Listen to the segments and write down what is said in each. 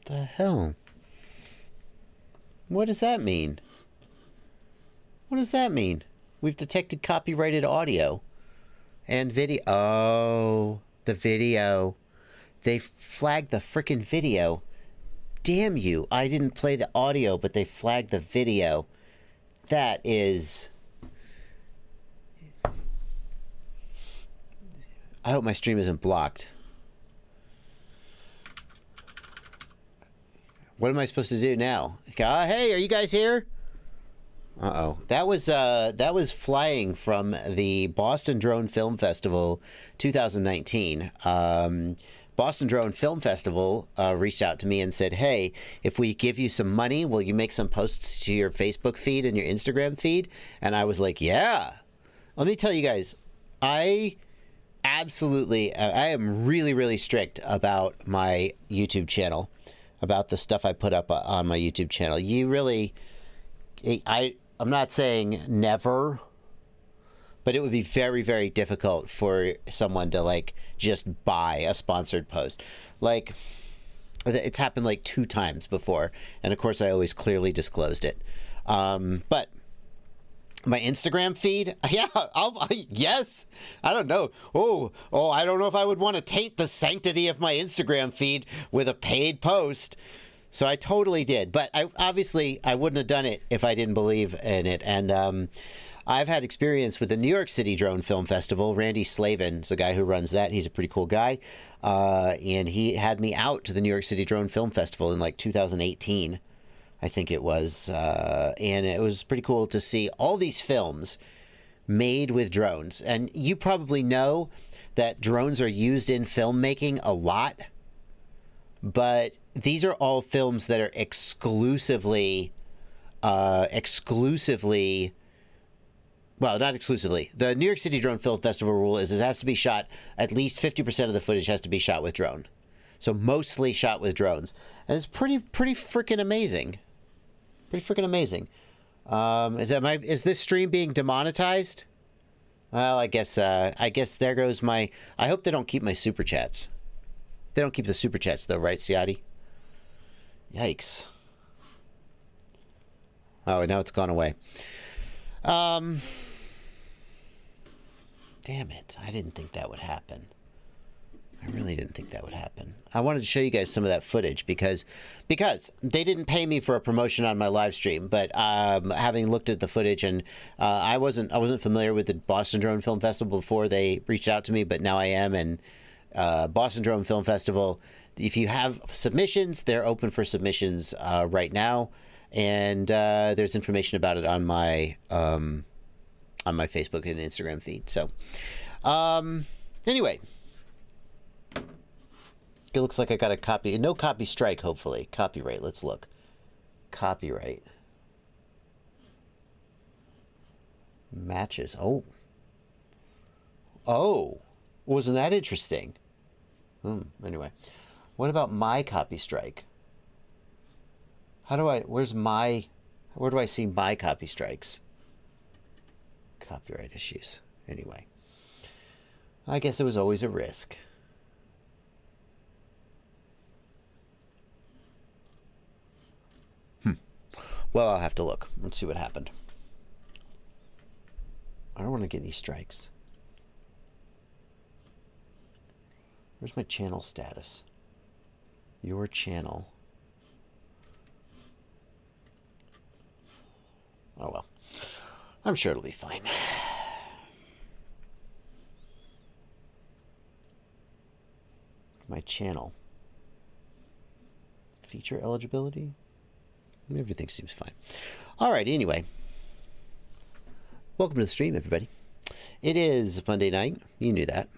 The hell? What does that mean? What does that mean? We've detected copyrighted audio and video. Oh, the video. They flagged the frickin' video. Damn you. I didn't play the audio, but they flagged the video. That is... I hope my stream isn't blocked. What am I supposed to do now? Hey, are you guys here? Uh-oh. That was flying from the Boston Drone Film Festival 2019. Boston Drone Film Festival reached out to me and said, hey, if we give you some money, will you make some posts to your Facebook feed and your Instagram feed? And I was like, yeah. Let me tell you guys, I am really, really strict about my YouTube channel, about the stuff I put up on my YouTube channel. You really, I'm not saying never, but it would be very, very difficult for someone to like just buy a sponsored post. Like, it's happened like 2 times before, and of course I always clearly disclosed it. But my Instagram feed, yeah, yes, I don't know. Oh, I don't know if I would want to taint the sanctity of my Instagram feed with a paid post. So I totally did, but I wouldn't have done it if I didn't believe in it. And I've had experience with the New York City Drone Film Festival. Randy Slavin is the guy who runs that. He's a pretty cool guy, and he had me out to the New York City Drone Film Festival in like 2018. I think it was, and it was pretty cool to see all these films made with drones. And you probably know that drones are used in filmmaking a lot, but these are all films that are exclusively, well, not exclusively. The New York City Drone Film Festival rule is it has to be shot, at least 50% of the footage has to be shot with drone. So mostly shot with drones. And it's pretty freaking amazing. Pretty freaking amazing. Is this stream being demonetized? Well, I guess there goes my... I hope they don't keep my super chats. They don't keep the super chats though, right, Ciati? Yikes. Oh, now it's gone away. Damn it. I didn't think that would happen. I really didn't think that would happen. I wanted to show you guys some of that footage because they didn't pay me for a promotion on my live stream, but having looked at the footage, and I wasn't familiar with the Boston Drone Film Festival before they reached out to me, but now I am. And Boston Drone Film Festival, if you have submissions, they're open for submissions right now, and there's information about it on my Facebook and Instagram feed. So anyway, it looks like I got a copy. No copy strike, hopefully. Copyright. Let's look. Copyright. Matches. Oh. Wasn't that interesting? Anyway. What about my copy strike? Where do I see my copy strikes? Copyright issues. Anyway. I guess it was always a risk. Well, I'll have to look. Let's see what happened. I don't want to get any strikes. Where's my channel status? Your channel. Oh, well. I'm sure it'll be fine. My channel. Feature eligibility? Everything seems fine. All right, anyway. Welcome to the stream, everybody. It is Monday night. You knew that.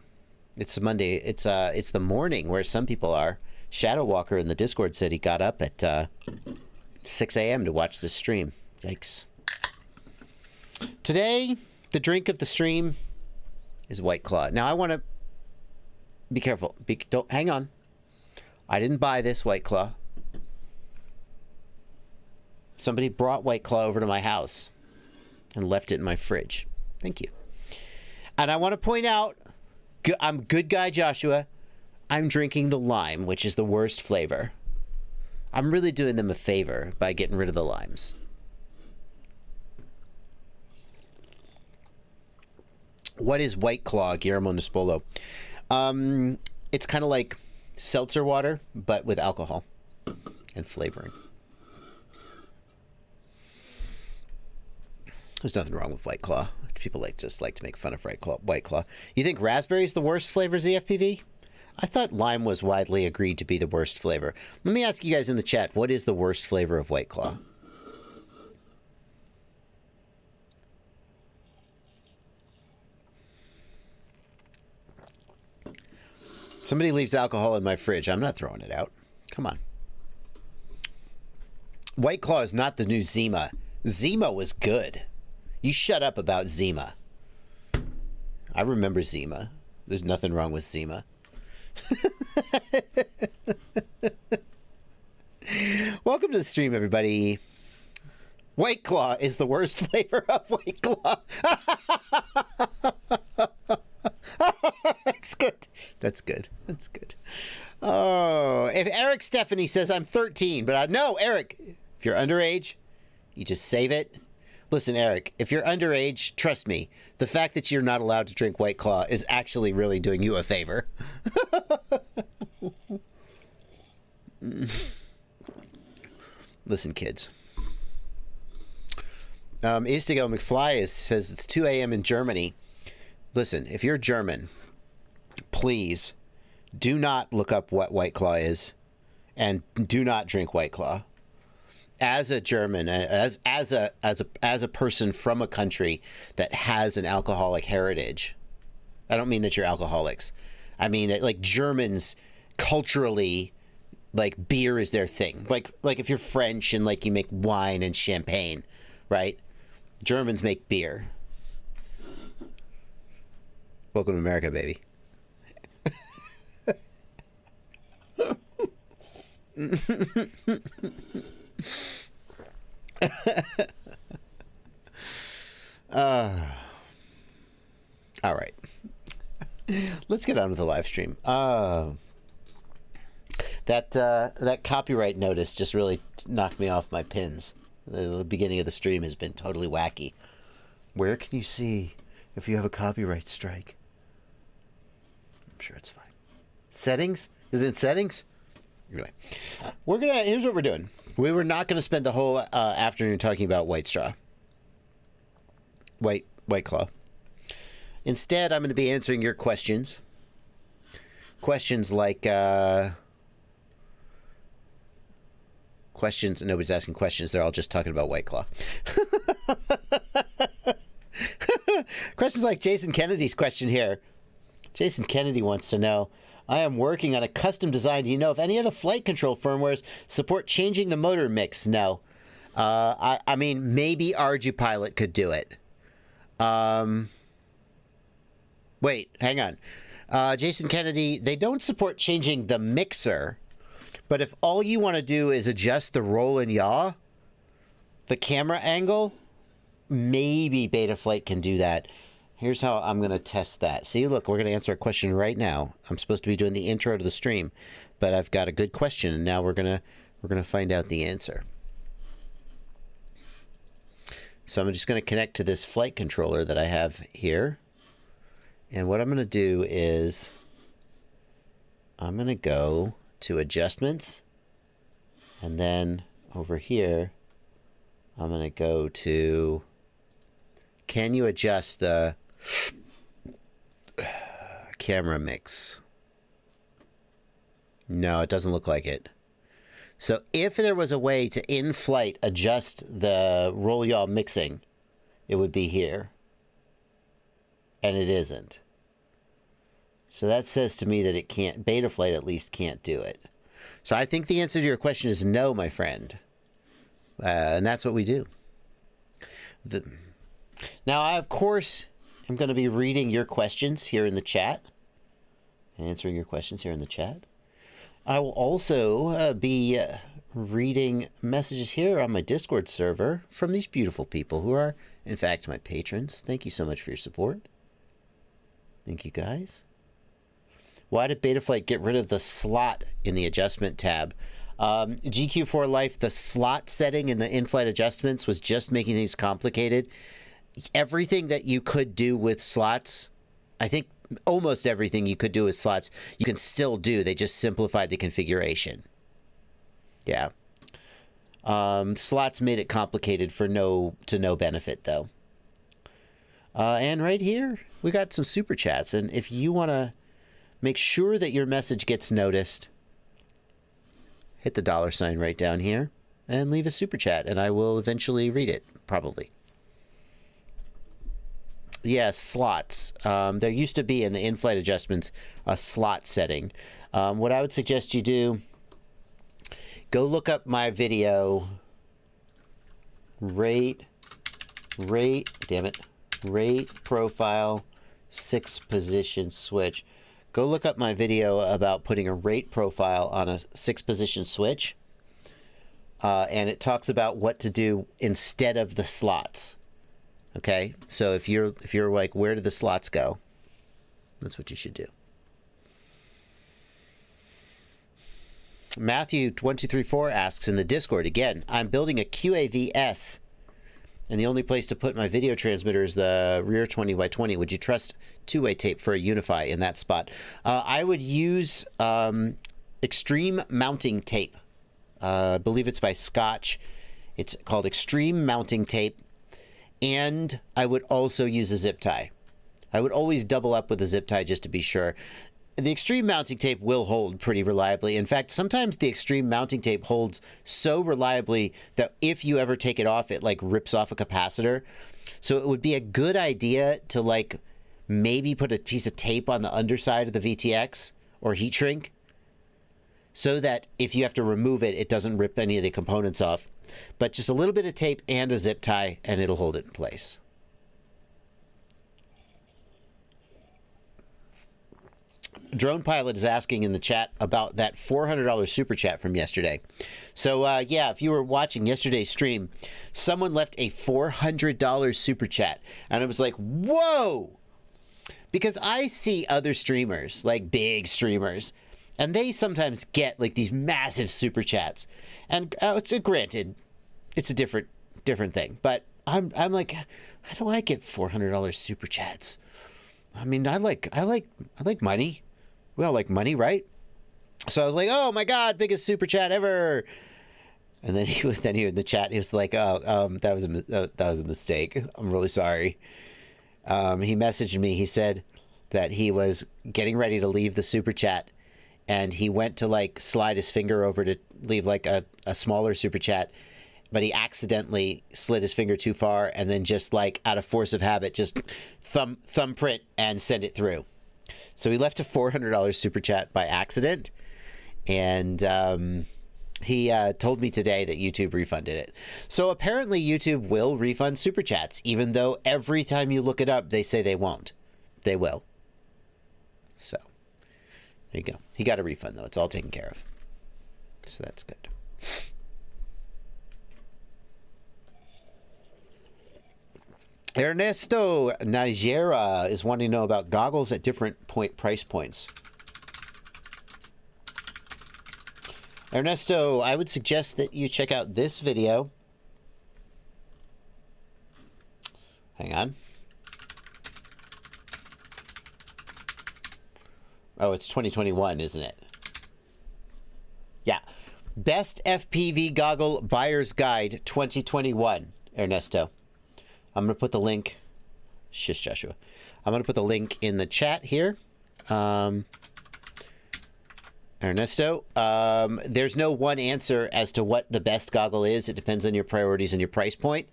It's Monday. It's the morning where some people are. Shadow Walker in the Discord said he got up at 6 a.m. to watch this stream. Yikes. Today, the drink of the stream is White Claw. Now, I want to be careful. Don't hang on. I didn't buy this White Claw. Somebody brought White Claw over to my house and left it in my fridge. Thank you. And I want to point out, I'm good guy Joshua. I'm drinking the lime, which is the worst flavor. I'm really doing them a favor by getting rid of the limes. What is White Claw, Guillermo Nespolo? It's kind of like seltzer water, but with alcohol and flavoring. There's nothing wrong with White Claw. People just like to make fun of White Claw. You think raspberry is the worst flavor, ZFPV? I thought lime was widely agreed to be the worst flavor. Let me ask you guys in the chat, what is the worst flavor of White Claw? Somebody leaves alcohol in my fridge. I'm not throwing it out. Come on. White Claw is not the new Zima. Zima was good. You shut up about Zima. I remember Zima. There's nothing wrong with Zima. Welcome to the stream, everybody. White Claw is the worst flavor of White Claw. That's good. That's good. That's good. Oh, if Eric Stephanie says I'm 13, but no, Eric, if you're underage, you just save it. Listen, Eric, if you're underage, trust me, the fact that you're not allowed to drink White Claw is actually really doing you a favor. Listen, kids. Istigo McFly says it's 2 a.m. in Germany. Listen, if you're German, please do not look up what White Claw is, and do not drink White Claw. As a German, as a person from a country that has an alcoholic heritage, I don't mean that you're alcoholics. I mean that, like, Germans culturally, like, beer is their thing. Like if you're French and like you make wine and champagne, right? Germans make beer. Welcome to America, baby. All right. Let's get on with the live stream. That copyright notice just really knocked me off my pins. The beginning of the stream has been totally wacky. Where can you see if you have a copyright strike? I'm sure it's fine. Settings? Is it in settings? Anyway, here's what we're doing. We were not gonna spend the whole afternoon talking about White Claw. Instead, I'm going to be answering your questions. Questions like questions. Nobody's asking questions. They're all just talking about White Claw. Questions like Jason Kennedy's question here. Jason Kennedy wants to know, I am working on a custom design. Do you know if any of the flight control firmwares support changing the motor mix? No. I mean, maybe ArduPilot could do it. Wait, hang on. Jason Kennedy, they don't support changing the mixer, but if all you want to do is adjust the roll and yaw, the camera angle, maybe Betaflight can do that. Here's how I'm going to test that. See, look, we're going to answer a question right now. I'm supposed to be doing the intro to the stream, but I've got a good question, and now we're going to find out the answer. So I'm just going to connect to this flight controller that I have here. And what I'm going to do is I'm going to go to adjustments, and then over here I'm going to go to, can you adjust the camera mix? No, it doesn't look like it. So if there was a way to in-flight adjust the roll yaw mixing, it would be here. And it isn't. So that says to me that it can't, Betaflight at least can't do it. So I think the answer to your question is no, my friend. And that's what we do. Now, I, of course, am going to be reading your questions here in the chat. Answering your questions here in the chat. I will also be reading messages here on my Discord server from these beautiful people who are, in fact, my patrons. Thank you so much for your support. Thank you, guys. Why did Betaflight get rid of the slot in the adjustment tab? GQ4 Life, the slot setting in the in-flight adjustments was just making things complicated. Everything that you could do with slots, I think almost everything you could do with slots, you can still do. They just simplified the configuration. Yeah. Slots made it complicated for no benefit, though. And right here, we got some super chats. And if you want to make sure that your message gets noticed, hit the $ right down here and leave a super chat, and I will eventually read it, probably. Yeah, slots. There used to be in the in-flight adjustments a slot setting. What I would suggest you do, go look up my video, rate profile 6-position switch. Go look up my video about putting a rate profile on a 6-position switch. And it talks about what to do instead of the slots. Okay, so if you're like, where do the slots go? That's what you should do. Matthew1234 asks in the Discord, again, I'm building a QAVS, and the only place to put my video transmitter is the rear 20x20. Would you trust two-way tape for a Unify in that spot? I would use Extreme Mounting Tape. I believe it's by Scotch. It's called Extreme Mounting Tape. And I would also use a zip tie. I would always double up with a zip tie just to be sure. The Extreme Mounting Tape will hold pretty reliably. In fact, sometimes the Extreme Mounting Tape holds so reliably that if you ever take it off, it like rips off a capacitor. So it would be a good idea to like maybe put a piece of tape on the underside of the VTX or heat shrink, so that if you have to remove it, it doesn't rip any of the components off. But just a little bit of tape and a zip tie, and it'll hold it in place. Drone Pilot is asking in the chat about that $400 super chat from yesterday. So, yeah, if you were watching yesterday's stream, someone left a $400 super chat. And I was like, whoa! Because I see other streamers, like big streamers, and they sometimes get like these massive super chats. And granted, it's a different thing. But I'm like, how do I get $400 super chats? I mean, I like money. We all like money, right? So I was like, oh my God, biggest super chat ever. And then he in the chat, he was like, that was a mistake. I'm really sorry. He messaged me. He said that he was getting ready to leave the super chat, and he went to like slide his finger over to leave like a smaller super chat, but he accidentally slid his finger too far, and then just like out of force of habit, just thumbprint and send it through. So he left a $400 super chat by accident, and he told me today that YouTube refunded it. So apparently YouTube will refund super chats, even though every time you look it up, they say they won't. They will. So there you go. He got a refund, though. It's all taken care of. So that's good. Ernesto Nigeria is wanting to know about goggles at different price points. Ernesto, I would suggest that you check out this video. Hang on. Oh, it's 2021, isn't it? Yeah. Best FPV Goggle Buyer's Guide 2021, Ernesto. I'm going to put the link. Shush, Joshua. I'm going to put the link in the chat here. Ernesto, there's no one answer as to what the best goggle is. It depends on your priorities and your price point.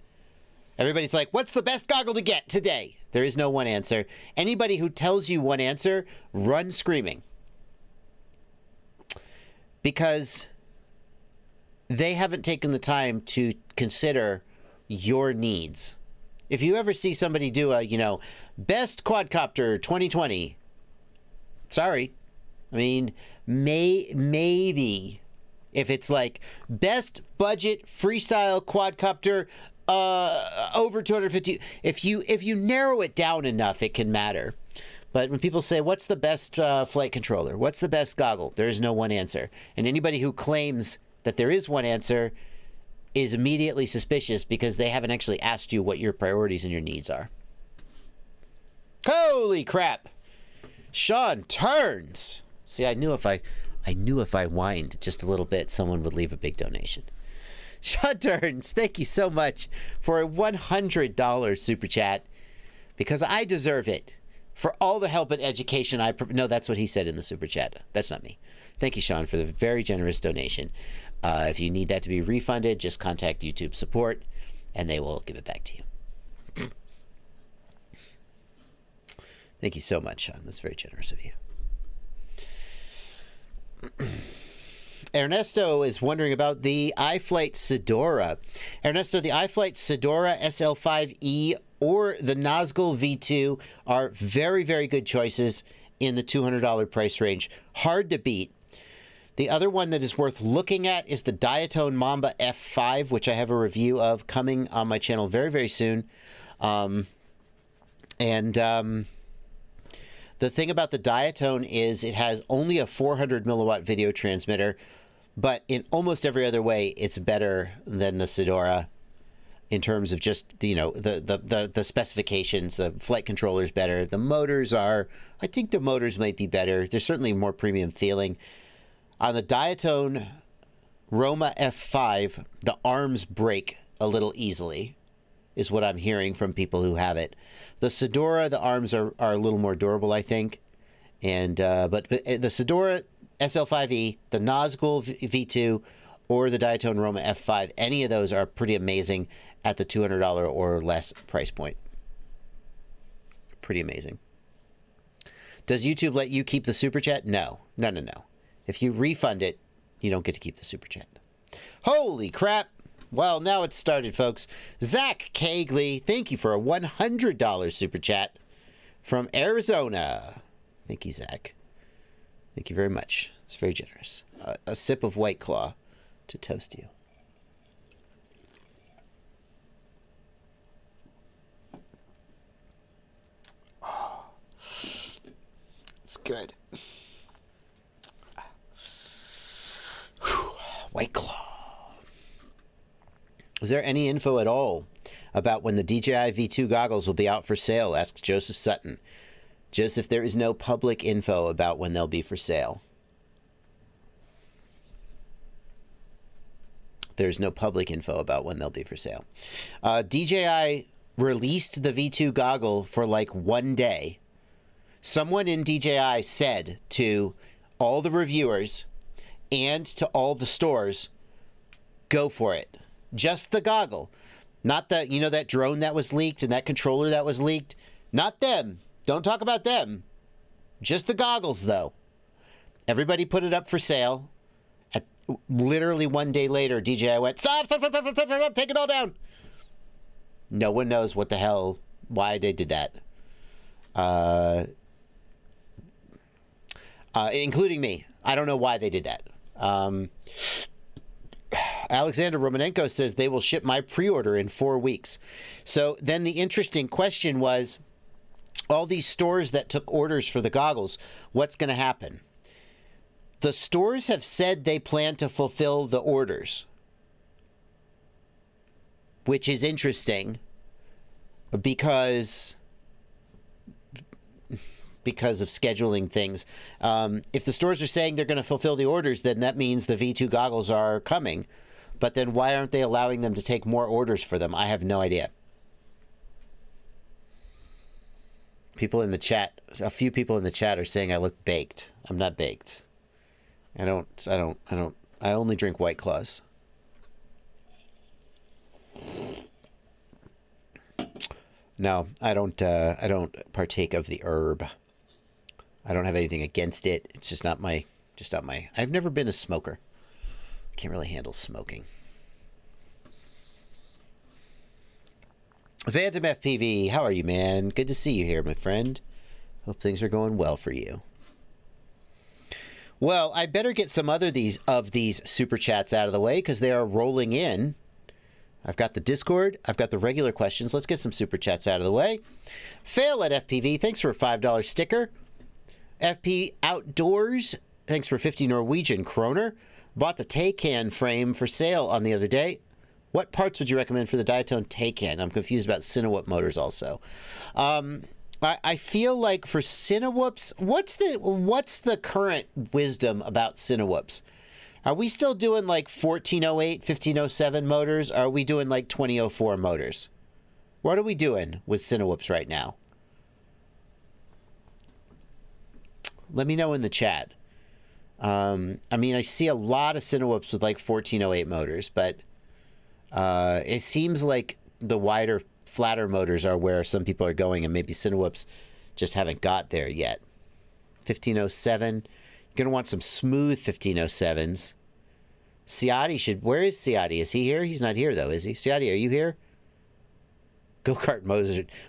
Everybody's like, what's the best goggle to get today? There is no one answer. Anybody who tells you one answer, run screaming. Because they haven't taken the time to consider your needs. If you ever see somebody do a, best quadcopter 2020, sorry. I mean, maybe if it's like best budget freestyle quadcopter over 250, if you narrow it down enough, it can matter. But when people say, what's the best flight controller? What's the best goggle? There is no one answer. And anybody who claims that there is one answer is immediately suspicious because they haven't actually asked you what your priorities and your needs are. Holy crap! Sean turns. See, I knew if I whined just a little bit, someone would leave a big donation. Sean turns. Thank you so much for a $100 super chat because I deserve it for all the help and education no, that's what he said in the super chat. That's not me. Thank you, Sean, for the very generous donation. If you need that to be refunded, just contact YouTube support, and they will give it back to you. Thank you so much, Sean. That's very generous of you. Ernesto is wondering about the iFlight Sedora. Ernesto, the iFlight Sedora SL5E or the Nazgul V2 are very, very good choices in the $200 price range. Hard to beat. The other one that is worth looking at is the Diatone Mamba F5, which I have a review of coming on my channel very, very soon. The thing about the Diatone is it has only a 400 milliwatt video transmitter, but in almost every other way, it's better than the Sedora in terms of just, the specifications. The flight controller is better. The motors are, I think the motors might be better. There's certainly more premium feeling. On the Diatone Roma F5, the arms break a little easily, is what I'm hearing from people who have it. The Sedora, the arms are a little more durable, I think. And but the Sedora SL5E, the Nazgul V2, or the Diatone Roma F5, any of those are pretty amazing at the $200 or less price point. Pretty amazing. Does YouTube let you keep the super chat? No. No, no, no. If you refund it, you don't get to keep the super chat. Holy crap. Well, now it's started, folks. Zach Cagley, thank you for a $100 super chat from Arizona. Thank you, Zach. Thank you very much. It's very generous. A sip of White Claw to toast you. Oh, it's good. White Claw. Is there any info at all about when the DJI V2 goggles will be out for sale? Asks Joseph Sutton. Joseph, there is no public info about when they'll be for sale. There's no public info about when they'll be for sale. DJI released the V2 goggle for like one day. Someone in DJI said to all the reviewers and to all the stores, go for it. Just the goggle. Not the, that drone that was leaked and that controller that was leaked. Not them. Don't talk about them. Just the goggles, though. Everybody put it up for sale. Literally one day later, DJI went, stop, take it all down. No one knows what the hell, why they did that. Including me. I don't know why they did that. Alexander Romanenko says they will ship my pre-order in 4 weeks. So then the interesting question was, all these stores that took orders for the goggles, what's going to happen? The stores have said they plan to fulfill the orders, which is interesting because of scheduling things. If the stores are saying they're going to fulfill the orders, then that means the V2 goggles are coming. But then why aren't they allowing them to take more orders for them? I have no idea. People in the chat, a few people in the chat are saying I look baked. I'm not baked. I only drink White Claws. No, I don't partake of the herb. I don't have anything against it. It's just not my, I've never been a smoker. Can't really handle smoking. Phantom FPV, how are you, man? Good to see you here, my friend. Hope things are going well for you. Well, I better get some of these super chats out of the way because they are rolling in. I've got the Discord. I've got the regular questions. Let's get some super chats out of the way. Fail at FPV, thanks for a $5 sticker. FP Outdoors, thanks for 50 Norwegian kroner. Bought the Taycan frame for sale on the other day. What parts would you recommend for the Diatone Taycan? I'm confused about Cinewhoop motors also. I feel like for Cinewhoops, what's the current wisdom about Cinewhoops? Are we still doing like 1408, 1507 motors? Or are we doing like 2004 motors? What are we doing with Cinewhoops right now? Let me know in the chat. I mean, I see a lot of Cinewhoops with like 1408 motors, but it seems like the wider, flatter motors are where some people are going, and maybe Cinewhoops just haven't got there yet. 1507. You're going to want some smooth 1507s. Ciotti should... Where is Ciotti? Is he here? He's not here, though, is he? Ciotti, are you here? Go-Kart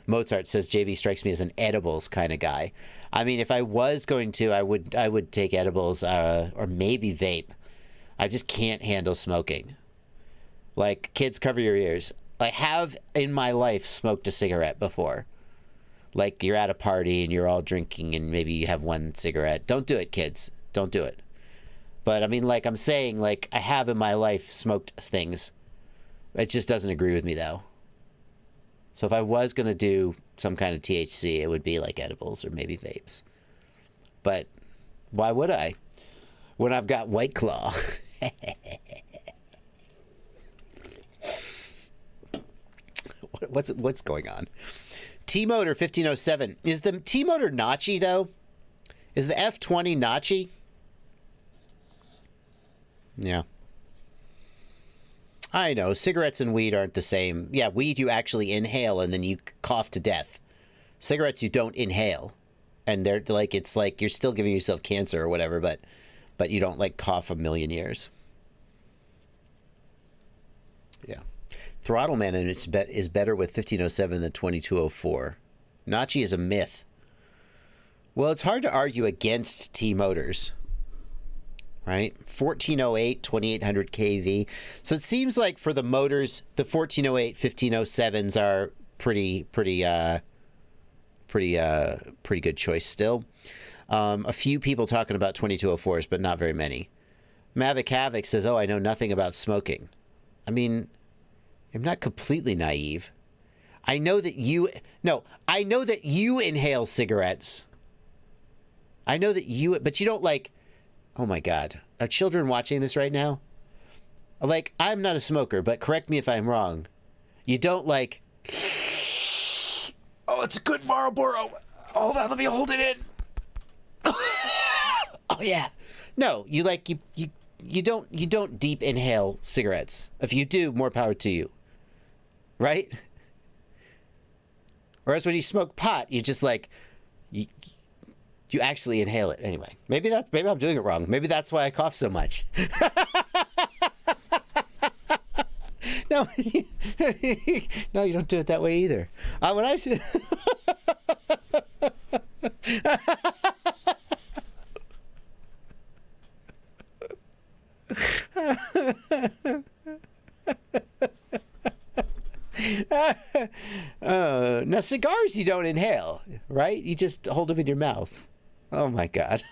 Mozart says JB strikes me as an edibles kind of guy. I mean, if I was going to, I would take edibles or maybe vape. I just can't handle smoking. Like, kids, cover your ears. I have, in my life, smoked a cigarette before. Like, you're at a party and you're all drinking and maybe you have one cigarette. Don't do it, kids. Don't do it. But, I mean, like, I'm saying, like, I have in my life smoked things. It just doesn't agree with me, though. So if I was going to do some kind of THC, it would be like edibles or maybe vapes. But why would I? When I've got White Claw. What's going on? T-Motor 1507. Is the T-Motor notchy, though? Is the F20 notchy? Yeah. I know. Cigarettes and weed aren't the same. Yeah, weed you actually inhale and then you cough to death. Cigarettes you don't inhale. And they're like, it's like you're still giving yourself cancer or whatever, but you don't like cough a million years. Yeah. Throttleman is better with 1507 than 2204. Notchy is a myth. Well, it's hard to argue against T-Motors. Right? 1408, 2800 kV. So it seems like for the motors, the 1408, 1507s are pretty good choice still. A few people talking about 2204s, but not very many. Mavic Havoc says, oh, I know nothing about smoking. I mean, I'm not completely naive. I know that you inhale cigarettes. I know that but you don't like... Oh my God. Are children watching this right now? Like, I'm not a smoker, but correct me if I'm wrong. You don't like... Oh, it's a good Marlboro. Hold on, let me hold it in. Oh yeah. No, you like, you don't deep inhale cigarettes. If you do, more power to you. Right? Whereas when you smoke pot, you just like... You actually inhale it. Anyway, maybe I'm doing it wrong. Maybe that's why I cough so much. No, no, you don't do it that way either. When I say... Now, cigars you don't inhale, right? You just hold them in your mouth. Oh, my God.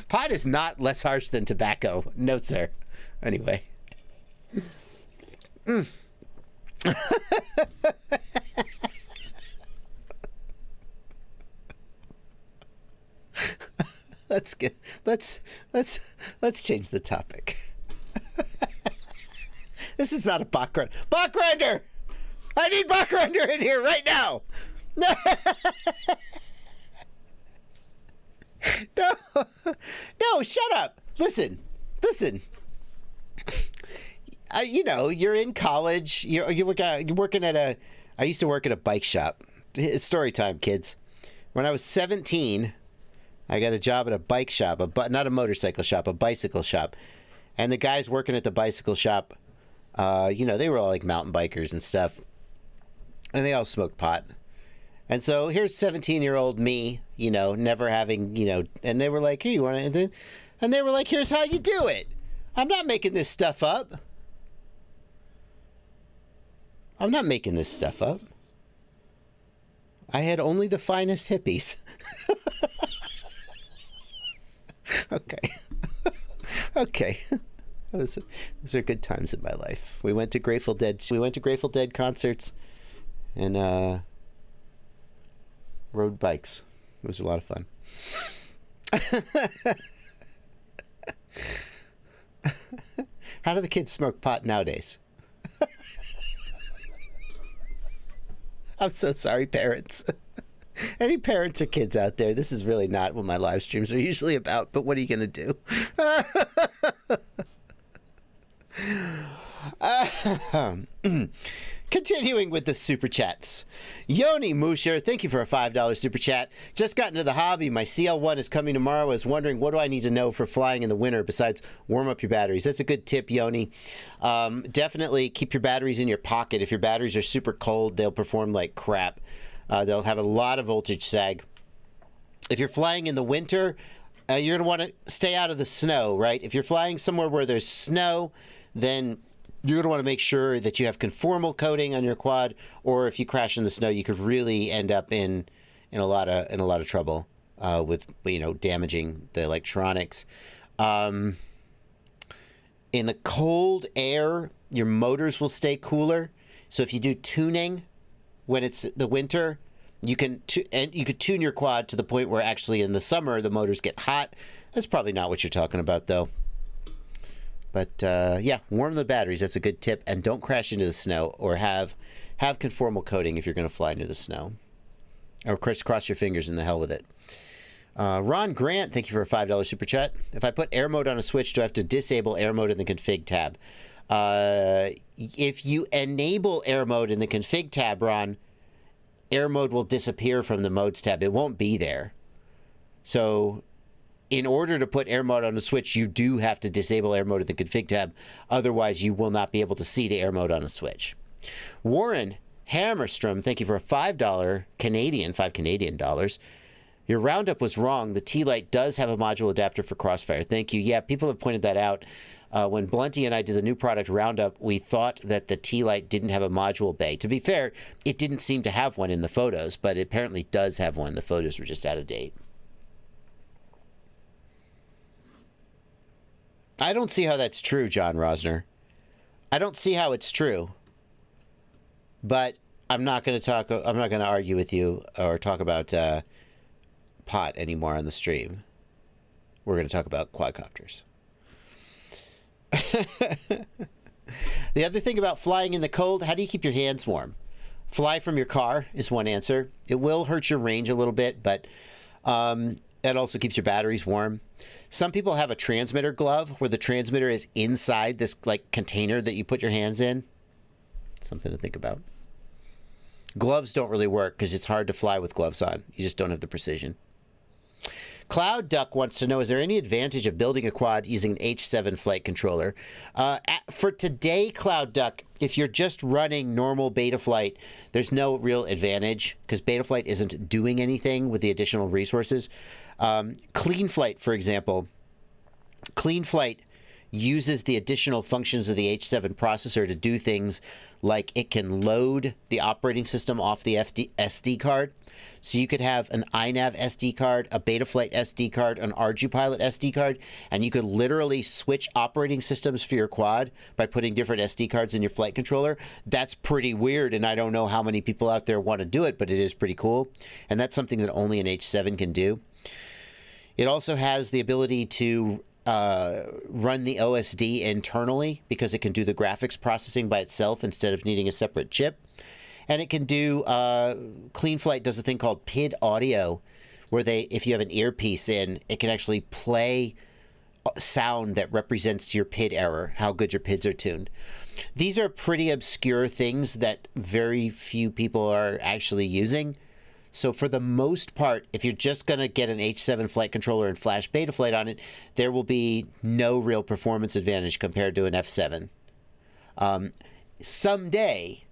Pot is not less harsh than tobacco. No, sir. Anyway. Let's change the topic. This is not a bot grinder. Bot grinder! I need bot grinder in here right now. No, shut up. Listen. You know, you're in college. You're working at I used to work at a bike shop. It's story time, kids. When I was 17, I got a job at a bike shop, not a motorcycle shop, a bicycle shop. And the guys working at the bicycle shop, they were all like mountain bikers and stuff. And they all smoked pot. And so here's 17-year-old me, never having, and they were like, hey, you want anything? And they were like, here's how you do it. I'm not making this stuff up. I'm not making this stuff up. I had only the finest hippies. Okay. Okay. Those are good times in my life. We went to Grateful Dead. We went to Grateful Dead concerts and rode bikes. It was a lot of fun. How do the kids smoke pot nowadays? I'm so sorry, parents. Any parents or kids out there, this is really not what my live streams are usually about, but what are you going to do? Continuing with the super chats. Yoni Musher, thank you for a $5 super chat. Just got into the hobby. My CL1 is coming tomorrow. I was wondering, what do I need to know for flying in the winter besides warm up your batteries? That's a good tip, Yoni. Definitely keep your batteries in your pocket. If your batteries are super cold, they'll perform like crap. They'll have a lot of voltage sag. If you're flying in the winter, you're going to want to stay out of the snow, right? If you're flying somewhere where there's snow, then you're going to want to make sure that you have conformal coating on your quad, or if you crash in the snow, you could really end up in a lot of trouble with, you know, damaging the electronics. In the cold air, your motors will stay cooler. So if you do tuning when it's the winter, you could tune your quad to the point where actually in the summer the motors get hot. That's probably not what you're talking about, though. But yeah, warm the batteries. That's a good tip. And don't crash into the snow, or have conformal coating if you're going to fly into the snow. Or cross your fingers and the hell with it. Ron Grant, thank you for a $5 super chat. If I put air mode on a switch, do I have to disable air mode in the config tab? If you enable air mode in the config tab, Ron, air mode will disappear from the modes tab. It won't be there. So in order to put air mode on the switch, you do have to disable air mode in the config tab. Otherwise, you will not be able to see the air mode on the switch. Warren Hammerstrom, thank you for a $5 Canadian, $5 Canadian dollars. Your roundup was wrong. The T-Lite does have a module adapter for Crossfire. Thank you. Yeah, people have pointed that out. When Blunty and I did the new product roundup, we thought that the T-Lite didn't have a module bay. To be fair, it didn't seem to have one in the photos, but it apparently does have one. The photos were just out of date. I don't see how that's true, John Rosner. I don't see how it's true. But I'm not going to argue with you or talk about pot anymore on the stream. We're going to talk about quadcopters. The other thing about flying in the cold, how do you keep your hands warm? Fly from your car is one answer. It will hurt your range a little bit, but it also keeps your batteries warm. Some people have a transmitter glove where the transmitter is inside this like container that you put your hands in. Something to think about. Gloves don't really work because it's hard to fly with gloves on. You just don't have the precision. Cloud Duck wants to know, is there any advantage of building a quad using an H7 flight controller? For today, Cloud Duck, if you're just running normal Betaflight, there's no real advantage because Betaflight isn't doing anything with the additional resources. CleanFlight, for example, CleanFlight uses the additional functions of the H7 processor to do things like it can load the operating system off the SD card. So you could have an iNav SD card, a Betaflight SD card, an ArduPilot SD card, and you could literally switch operating systems for your quad by putting different SD cards in your flight controller. That's pretty weird, and I don't know how many people out there want to do it, but it is pretty cool. And that's something that only an H7 can do. It also has the ability to run the OSD internally because it can do the graphics processing by itself instead of needing a separate chip. And it can do, CleanFlight does a thing called PID audio, where if you have an earpiece in, it can actually play sound that represents your PID error, how good your PIDs are tuned. These are pretty obscure things that very few people are actually using. So for the most part, if you're just going to get an H7 flight controller and flash Betaflight on it, there will be no real performance advantage compared to an F7. Someday,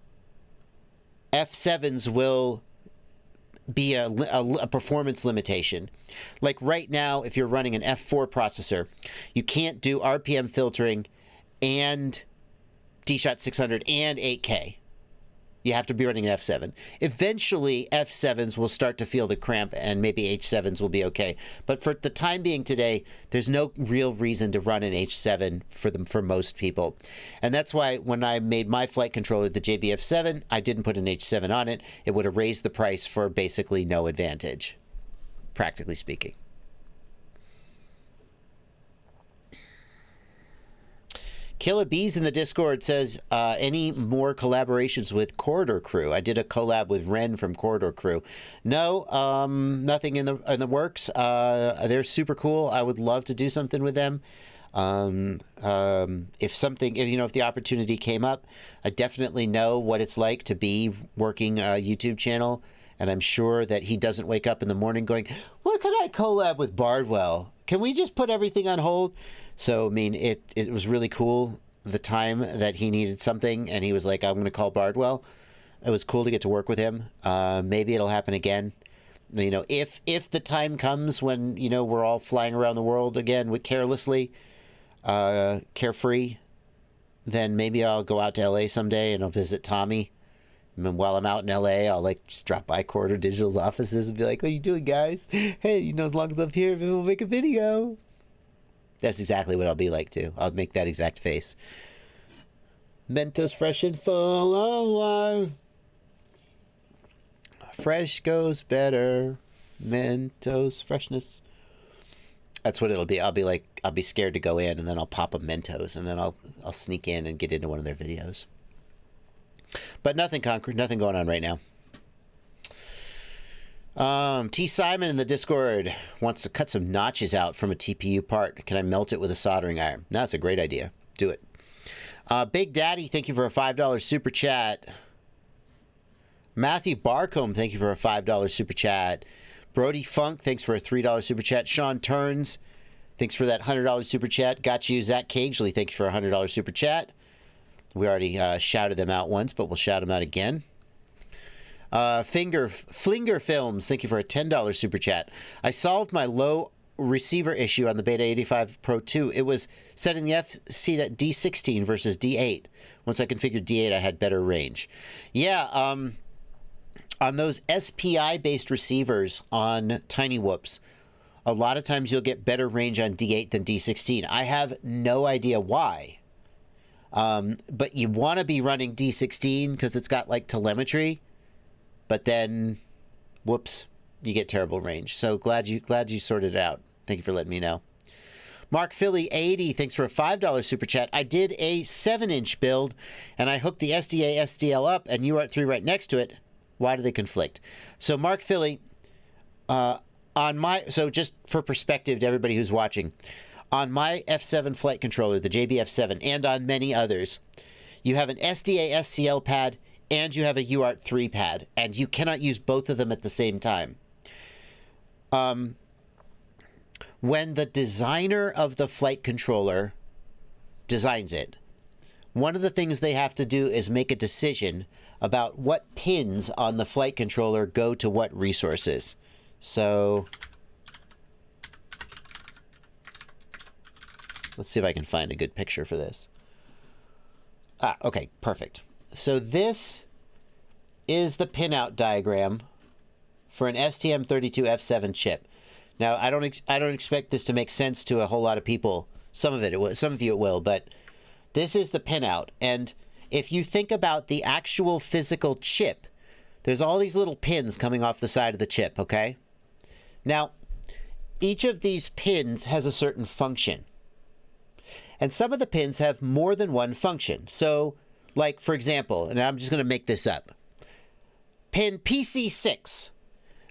F7s will be a performance limitation. Like right now, if you're running an F4 processor, you can't do RPM filtering and DShot 600 and 8K. You have to be running an F7. Eventually, F7s will start to feel the cramp, and maybe H7s will be okay. But for the time being today, there's no real reason to run an H7 for most people. And that's why when I made my flight controller, the JBF7, I didn't put an H7 on it. It would have raised the price for basically no advantage, practically speaking. Killer Bees in the Discord says, any more collaborations with Corridor Crew? I did a collab with Ren from Corridor Crew. No, nothing in the works. They're super cool. I would love to do something with them. If the opportunity came up, I definitely know what it's like to be working a YouTube channel. And I'm sure that he doesn't wake up in the morning going, what can I collab with Bardwell? Can we just put everything on hold? So, I mean, it was really cool the time that he needed something and he was like, I'm going to call Bardwell. It was cool to get to work with him. Maybe it'll happen again. You know, if the time comes when, you know, we're all flying around the world again with carelessly, carefree, then maybe I'll go out to LA someday and I'll visit Tommy. And then while I'm out in LA, I'll like just drop by Corridor Digital's offices and be like, what are you doing, guys? Hey, you know, as long as I'm here, maybe we'll make a video. That's exactly what I'll be like, too. I'll make that exact face. Mentos fresh and full of life. Fresh goes better. Mentos freshness. That's what it'll be. I'll be scared to go in, and then I'll pop a Mentos, and then I'll sneak in and get into one of their videos. But nothing concrete, nothing going on right now. T. Simon in the Discord wants to cut some notches out from a TPU part. Can I melt it with a soldering iron? That's a great idea. Do it. Big Daddy, thank you for a $5 super chat. Matthew Barcombe, thank you for a $5 super chat. Brody Funk, thanks for a $3 super chat. Sean Turns, thanks for that $100 super chat. Got you. Zach Cageley, thank you for a $100 super chat. We already shouted them out once, but we'll shout them out again. Flinger Films, thank you for a $10 super chat. I solved my low receiver issue on the Beta 85 Pro 2. It was setting the FC at D16 versus D8. Once I configured D8, I had better range. Yeah, on those SPI-based receivers on Tiny Whoops, a lot of times you'll get better range on D8 than D16. I have no idea why. But you want to be running D16 because it's got like telemetry. But then, whoops, you get terrible range. So glad you sorted it out. Thank you for letting me know. Mark Philly 80, thanks for a $5 super chat. I did a 7-inch build, and I hooked the SDA SDL up and UART3 right next to it. Why do they conflict? So Mark Philly, so just for perspective to everybody who's watching, on my F7 flight controller, the JBF7, and on many others, you have an SDA SCL pad and you have a UART3 pad, and you cannot use both of them at the same time. When the designer of the flight controller designs it, one of the things they have to do is make a decision about what pins on the flight controller go to what resources. So let's see if I can find a good picture for this. Okay, perfect. So this is the pinout diagram for an STM32F7 chip. Now, I don't expect this to make sense to a whole lot of people. Some of you it will, but this is the pinout. And if you think about the actual physical chip, there's all these little pins coming off the side of the chip, okay? Now, each of these pins has a certain function. And some of the pins have more than one function. So, like, for example, and I'm just going to make this up, pin PC6,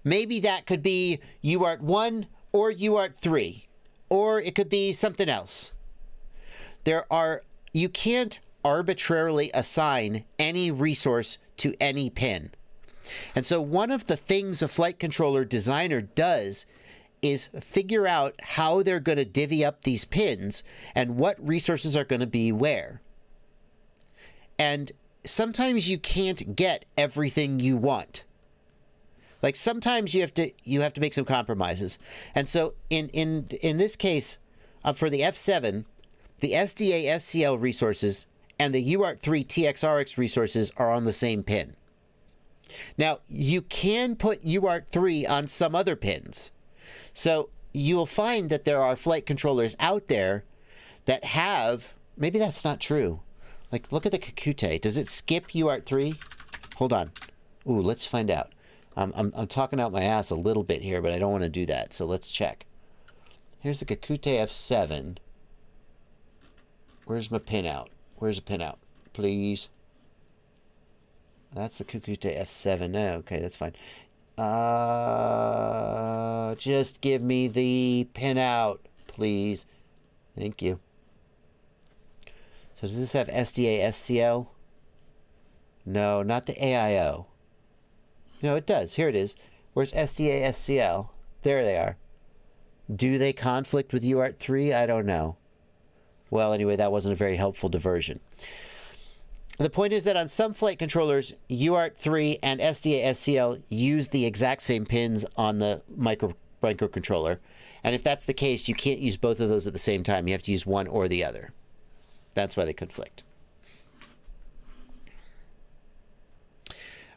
maybe that could be UART1 or UART3, or it could be something else. You can't arbitrarily assign any resource to any pin. And so one of the things a flight controller designer does is figure out how they're going to divvy up these pins and what resources are going to be where. And sometimes you can't get everything you want. Like sometimes you have to make some compromises. And so in this case, for the F7, the SDA SCL resources and the UART3 TXRX resources are on the same pin. Now, you can put UART3 on some other pins. So you'll find that there are flight controllers out there that have, maybe that's not true. Like, look at the Kakute. Does it skip UART3? Hold on. Ooh, let's find out. I'm talking out my ass a little bit here, but I don't want to do that. So let's check. Here's the Kakute F7. Where's my pinout? Where's the pinout? Please. That's the Kakute F7. No, okay, that's fine. Just give me the pinout, please. Thank you. So does this have SDA SCL? No, not the AIO. No, it does. Here it is. Where's SDA SCL? There they are. Do they conflict with UART3? I don't know. Well, anyway, that wasn't a very helpful diversion. The point is that on some flight controllers, UART3 and SDA SCL use the exact same pins on the microcontroller. And if that's the case, you can't use both of those at the same time. You have to use one or the other. That's why they conflict.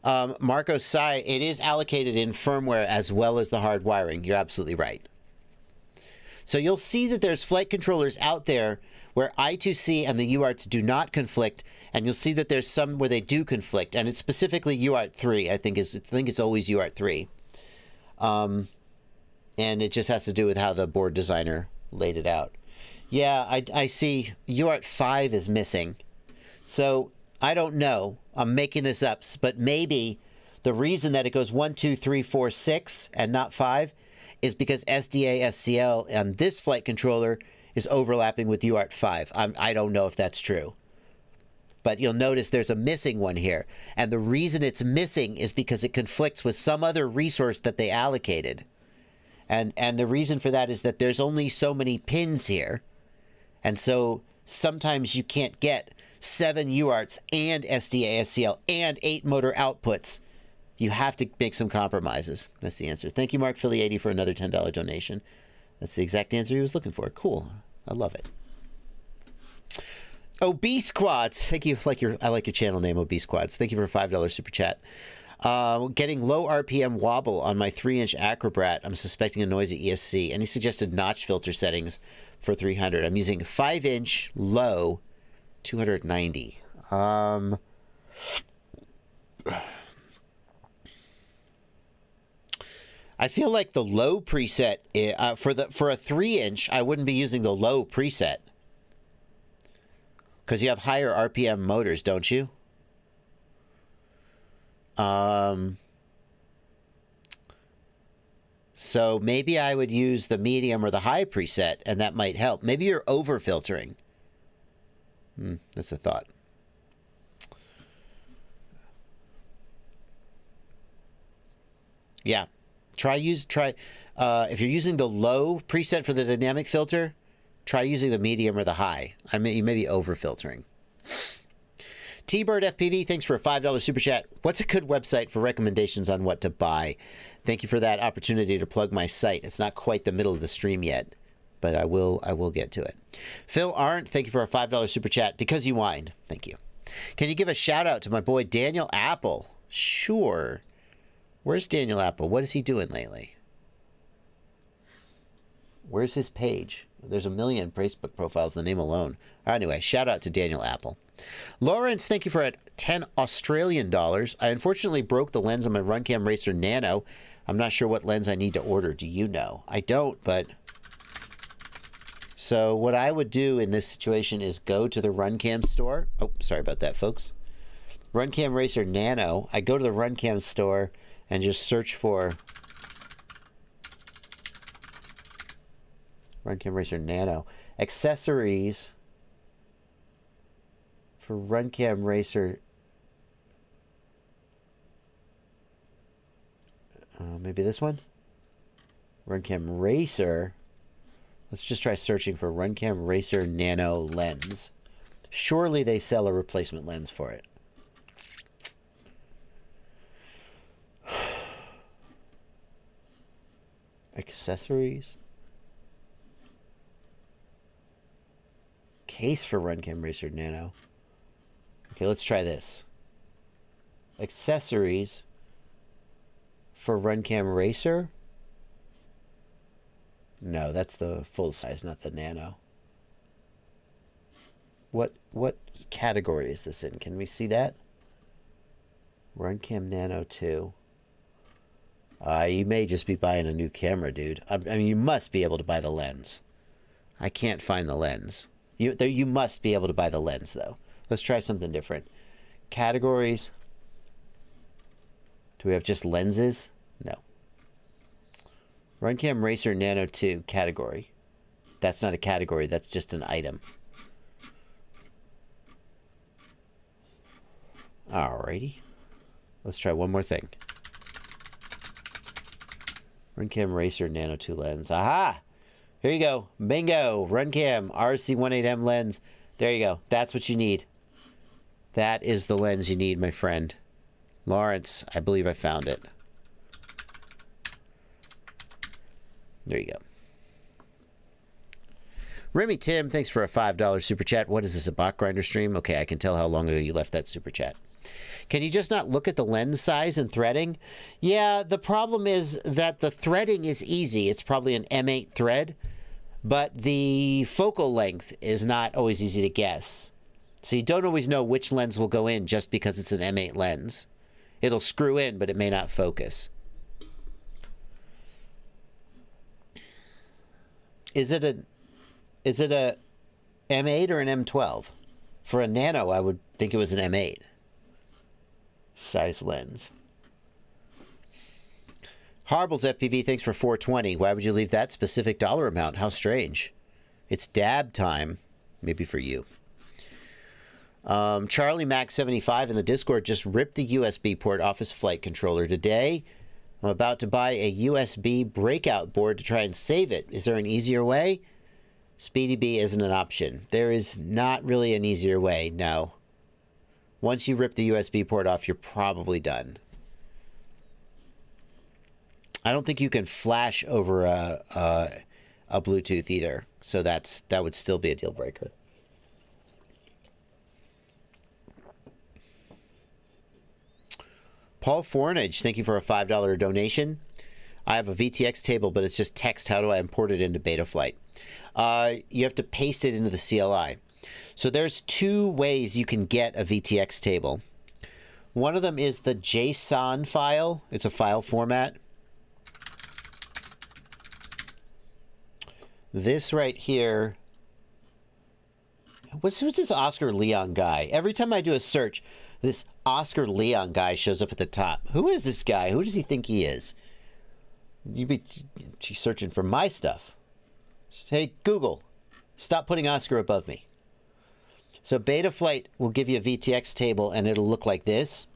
Marco Sai, it is allocated in firmware as well as the hard wiring. You're absolutely right. So you'll see that there's flight controllers out there where I2C and the UARTs do not conflict, and you'll see that there's some where they do conflict, and it's specifically UART3. I think it's always UART3. And it just has to do with how the board designer laid it out. Yeah, I see UART5 is missing. So I don't know. I'm making this up, but maybe the reason that it goes 1, 2, 3, 4, 6 and not 5 is because SDA SCL and this flight controller is overlapping with UART5. I don't know if that's true. But you'll notice there's a missing one here. And the reason it's missing is because it conflicts with some other resource that they allocated. And the reason for that is that there's only so many pins here. And so sometimes you can't get 7 UARTs and SDA SCL and 8 motor outputs. You have to make some compromises. That's the answer. Thank you, Mark Philly 80, for another $10 donation. That's the exact answer he was looking for. Cool. I love it. Obese Quads. Thank you. I like your channel name, Obese Quads. Thank you for a $5 super chat. Getting low RPM wobble on my 3-inch Acrobrat. I'm suspecting a noisy ESC. Any suggested notch filter settings for 300? I'm using 5-inch low 290. I feel like the low preset for a 3-inch, I wouldn't be using the low preset because you have higher RPM motors, don't you? So maybe I would use the medium or the high preset, and that might help. Maybe you're over filtering. That's a thought. Yeah. If you're using the low preset for the dynamic filter, try using the medium or the high. You may be over filtering. T-Bird FPV, thanks for a $5 super chat. What's a good website for recommendations on what to buy? Thank you for that opportunity to plug my site. It's not quite the middle of the stream yet, but I will get to it. Phil Arndt, thank you for a $5 super chat. Because you whined. Thank you. Can you give a shout out to my boy Daniel Apple? Sure. Where's Daniel Apple? What is he doing lately? Where's his page? There's a million Facebook profiles, the name alone. Anyway, shout out to Daniel Apple. Lawrence, thank you for 10 Australian dollars. I unfortunately broke the lens on my Runcam Racer Nano. I'm not sure what lens I need to order. Do you know? I don't, but... So what I would do in this situation is go to the Runcam store. Oh, sorry about that, folks. Runcam Racer Nano. I go to the Runcam store and just search for Runcam Racer Nano. Accessories for Runcam Racer. Maybe this one? Runcam Racer. Let's just try searching for Runcam Racer Nano lens. Surely they sell a replacement lens for it. Accessories. Case for Runcam Racer Nano. Okay, let's try this. Accessories. for RunCam Racer? No, that's the full size, not the nano. What category is this in? Can we see that? RunCam Nano 2. You may just be buying a new camera, dude. I mean, you must be able to buy the lens. I can't find the lens. You must be able to buy the lens, though. Let's try something different. Categories. Do we have just lenses? No. RunCam Racer Nano 2 category. That's not a category. That's just an item. Alrighty. Let's try one more thing. RunCam Racer Nano 2 lens. Aha! Here you go. Bingo! RunCam RC18M lens. There you go. That's what you need. That is the lens you need, my friend. Lawrence, I believe I found it. There you go. Remy Tim, thanks for a $5 super chat. What is this, a bot grinder stream? Okay, I can tell how long ago you left that super chat. Can you just not look at the lens size and threading? Yeah, the problem is that the threading is easy. It's probably an M8 thread, but the focal length is not always easy to guess. So you don't always know which lens will go in just because it's an M8 lens. It'll screw in, but it may not focus. Is it a M8 or an M12? For a nano, I would think it was an M8 size lens. Harbles FPV, thanks for 420. Why would you leave that specific dollar amount? How strange. It's dab time. Maybe for you. Charlie Mac 75 in the Discord just ripped the USB port off his flight controller today. I'm about to buy a USB breakout board to try and save it. Is there an easier way? SpeedyB isn't an option. There is not really an easier way, no. Once you rip the USB port off, you're probably done. I don't think you can flash over a Bluetooth either, so that would still be a deal breaker. Paul Fornage, thank you for a $5 donation. I have a VTX table, but it's just text. How do I import it into Betaflight? You have to paste it into the CLI. So there's two ways you can get a VTX table. One of them is the JSON file. It's a file format. This right here. Who's this Oscar Leon guy? Every time I do a search, this Oscar Leon guy shows up at the top. Who is this guy? Who does he think he is? She's searching for my stuff. Hey, Google, stop putting Oscar above me. So Betaflight will give you a VTX table, and it'll look like this.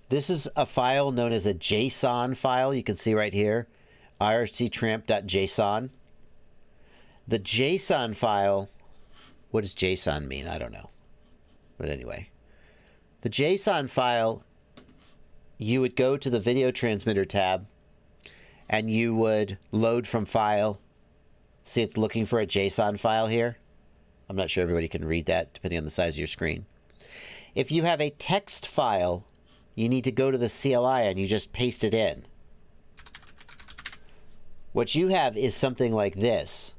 This is a file known as a JSON file. You can see right here, irctramp.json. The JSON file, what does JSON mean? I don't know. But anyway, the JSON file, you would go to the video transmitter tab, and you would load from file. See, it's looking for a JSON file here. I'm not sure everybody can read that, depending on the size of your screen. If you have a text file, you need to go to the CLI and you just paste it in. What you have is something like this.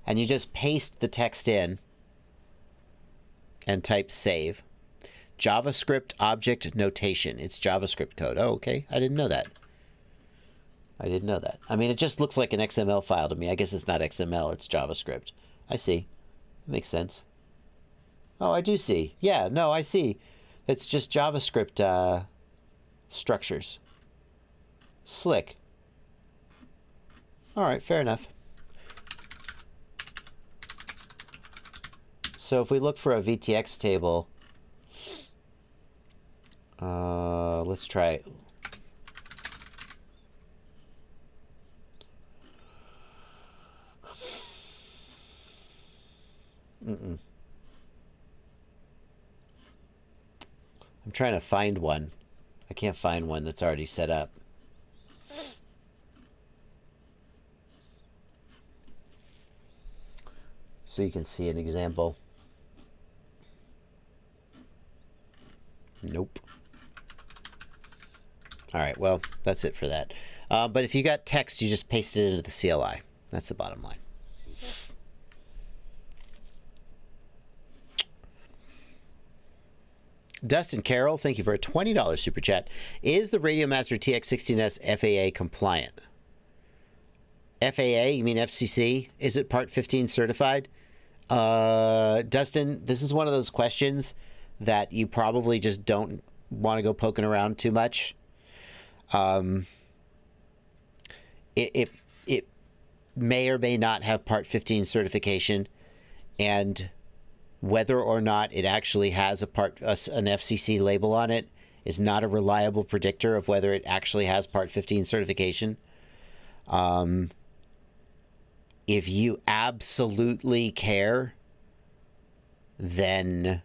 And you just paste the text in and type save. JavaScript object notation. It's JavaScript code. Oh, okay. I didn't know that. I didn't know that. I mean, it just looks like an XML file to me. I guess it's not XML, it's JavaScript. I see. That makes sense. Oh, I do see. Yeah, no, I see. It's just JavaScript structures. Slick. All right, fair enough. So if we look for a VTX table, let's try. I'm trying to find one. I can't find one that's already set up. So you can see an example. Nope. All right, well, that's it for that. But if you got text, you just paste it into the CLI. That's the bottom line. Dustin Carroll, thank you for a $20 super chat. Is the Radiomaster TX16S FAA compliant? FAA, you mean FCC? Is it Part 15 certified? Dustin, this is one of those questions that you probably just don't want to go poking around too much. It may or may not have Part 15 certification, and whether or not it actually has an FCC label on it is not a reliable predictor of whether it actually has Part 15 certification. If you absolutely care, then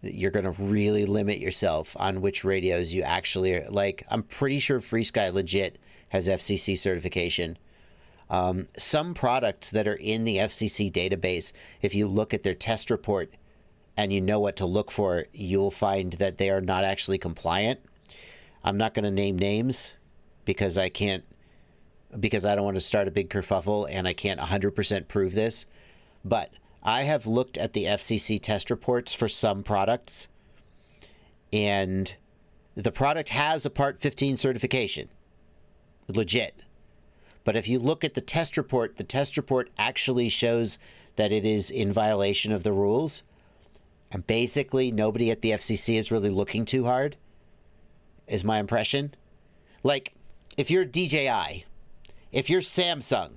you're going to really limit yourself on which radios you actually are. Like, I'm pretty sure FreeSky legit has FCC certification. Some products that are in the FCC database, if you look at their test report and you know what to look for, you'll find that they are not actually compliant. I'm not going to name names because I don't want to start a big kerfuffle, and I can't 100% prove this. But I have looked at the FCC test reports for some products, and the product has a Part 15 certification. Legit. But if you look at the test report actually shows that it is in violation of the rules. And basically, nobody at the FCC is really looking too hard, is my impression. Like, if you're DJI, if you're Samsung,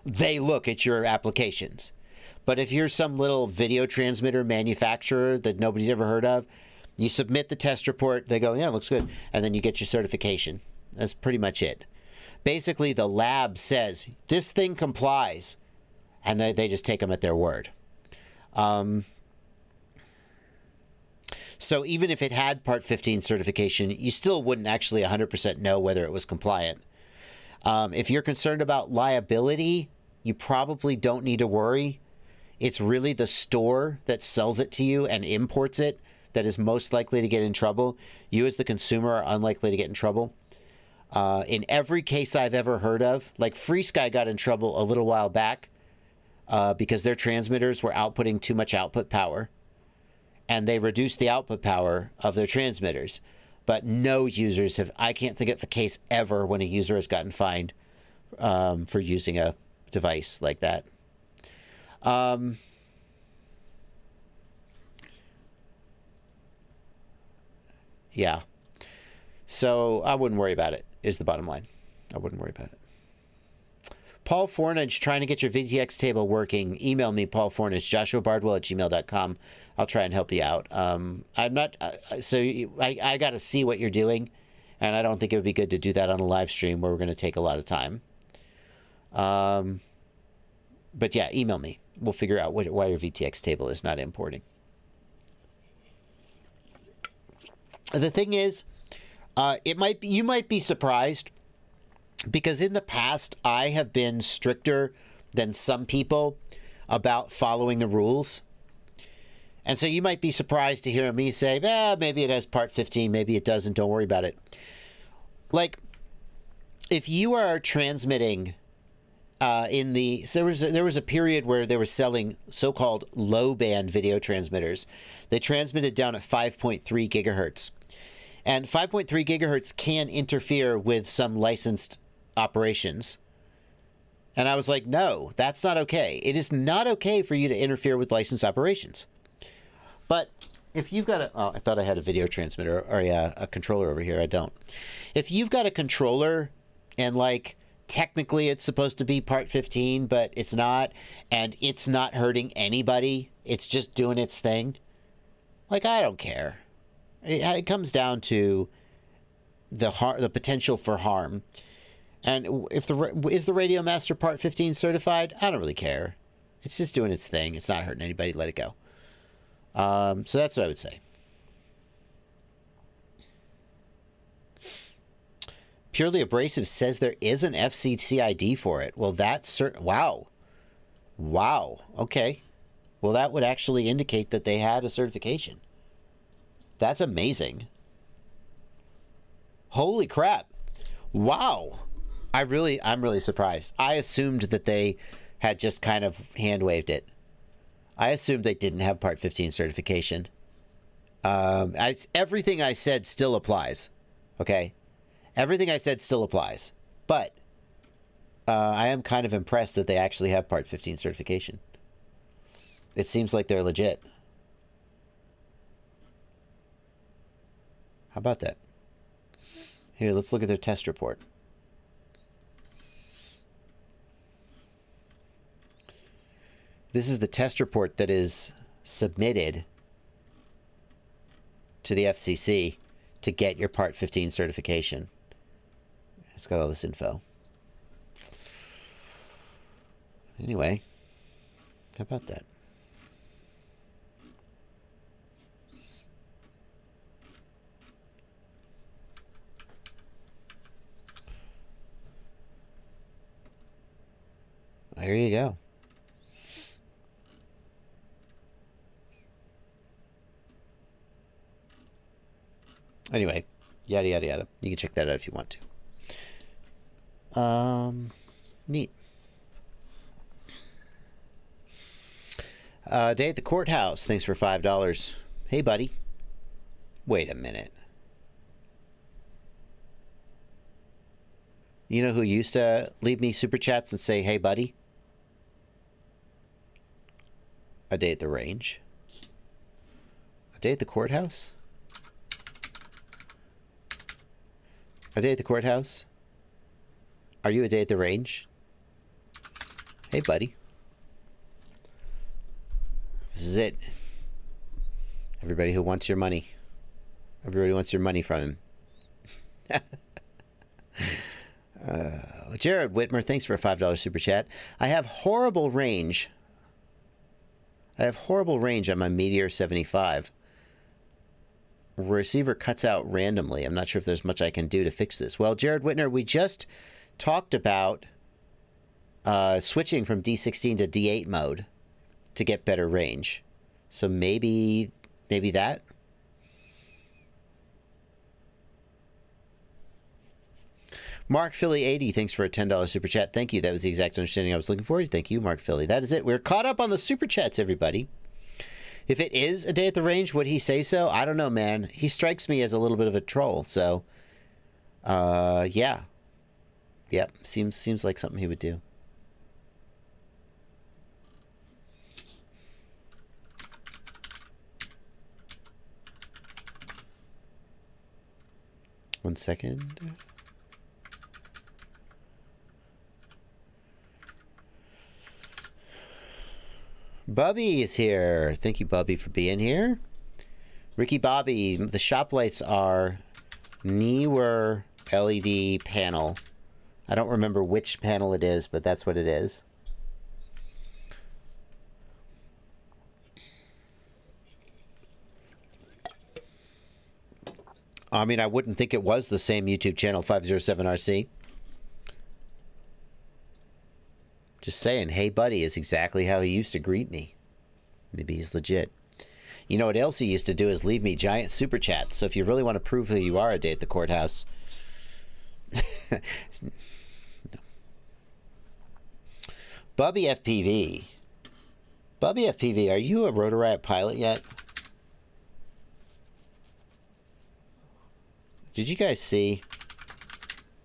they look at your applications. But if you're some little video transmitter manufacturer that nobody's ever heard of, you submit the test report, they go, yeah, it looks good. And then you get your certification. That's pretty much it. Basically, the lab says, this thing complies, and they just take them at their word. So even if it had Part 15 certification, you still wouldn't actually 100% know whether it was compliant. If you're concerned about liability, you probably don't need to worry. It's really the store that sells it to you and imports it that is most likely to get in trouble. You as the consumer are unlikely to get in trouble. In every case I've ever heard of, like FreeSky got in trouble a little while back because their transmitters were outputting too much output power, and they reduced the output power of their transmitters. But no users have, I can't think of a case ever when a user has gotten fined for using a device like that. Yeah. So I wouldn't worry about it, is the bottom line. I wouldn't worry about it. Paul Fornage, trying to get your VTX table working. Email me, Paul Fornage, joshuabardwell@gmail.com. I'll try and help you out. I'm not, I got to see what you're doing, and I don't think it would be good to do that on a live stream where we're going to take a lot of time. But yeah, email me. We'll figure out why your VTX table is not importing. The thing is, you might be surprised, because in the past I have been stricter than some people about following the rules. And so you might be surprised to hear me say, maybe it has Part 15, maybe it doesn't, don't worry about it. Like, if you are transmitting there was a period where they were selling so-called low-band video transmitters. They transmitted down at 5.3 gigahertz. And 5.3 gigahertz can interfere with some licensed operations. And I was like, no, that's not okay. It is not okay for you to interfere with licensed operations. But if you've got I thought I had a video transmitter or a controller over here. I don't. If you've got a controller and like technically it's supposed to be Part 15, but it's not, and it's not hurting anybody, it's just doing its thing, like, I don't care. It comes down to the potential for harm. And is the Radiomaster Part 15 certified? I don't really care. It's just doing its thing. It's not hurting anybody. Let it go. So that's what I would say. Purely Abrasive says there is an FCC ID for it. Well, that's wow. Okay. Well, that would actually indicate that they had a certification. That's amazing. Holy crap. Wow. I'm really surprised. I assumed that they had just kind of hand waved it. I assumed they didn't have Part 15 certification. Everything I said still applies. Okay? Everything I said still applies. But I am kind of impressed that they actually have Part 15 certification. It seems like they're legit. How about that? Here, let's look at their test report. This is the test report that is submitted to the FCC to get your Part 15 certification. It's got all this info. Anyway, how about that? There you go. Anyway, yada, yada, yada. You can check that out if you want to. Neat. Day at the courthouse. Thanks for $5. Hey, buddy. Wait a minute. You know who used to leave me super chats and say, hey, buddy? A day at the range. A day at the courthouse? A day at the courthouse? Are you a day at the range? Hey, buddy. This is it. Everybody who wants your money. Everybody wants your money from him. Jared Whitmer, thanks for a $5 super chat. I have horrible range. I have horrible range on my Meteor 75. Receiver cuts out randomly. I'm not sure if there's much I can do to fix this. Well, Jared Whitner, we just talked about switching from D16 to D8 mode to get better range. So maybe that. Mark Philly 80, thanks for a $10 super chat. Thank you. That was the exact understanding I was looking for. Thank you, Mark Philly. That is it. We're caught up on the super chats, everybody. If it is a day at the range, would he say so? I don't know, man. He strikes me as a little bit of a troll. So, yeah. Yep. Seems like something he would do. One second. Bubby is here. Thank you, Bubby, for being here. Ricky Bobby, the shop lights are newer LED panel. I don't remember which panel it is, but that's what it is. I mean, I wouldn't think it was the same YouTube channel, 507RC. Just saying, hey, buddy, is exactly how he used to greet me. Maybe he's legit. You know what else he used to do is leave me giant super chats. So if you really want to prove who you are a day at the courthouse. No. Bubby FPV. Bubby FPV, are you a Rotor Riot pilot yet? Did you guys see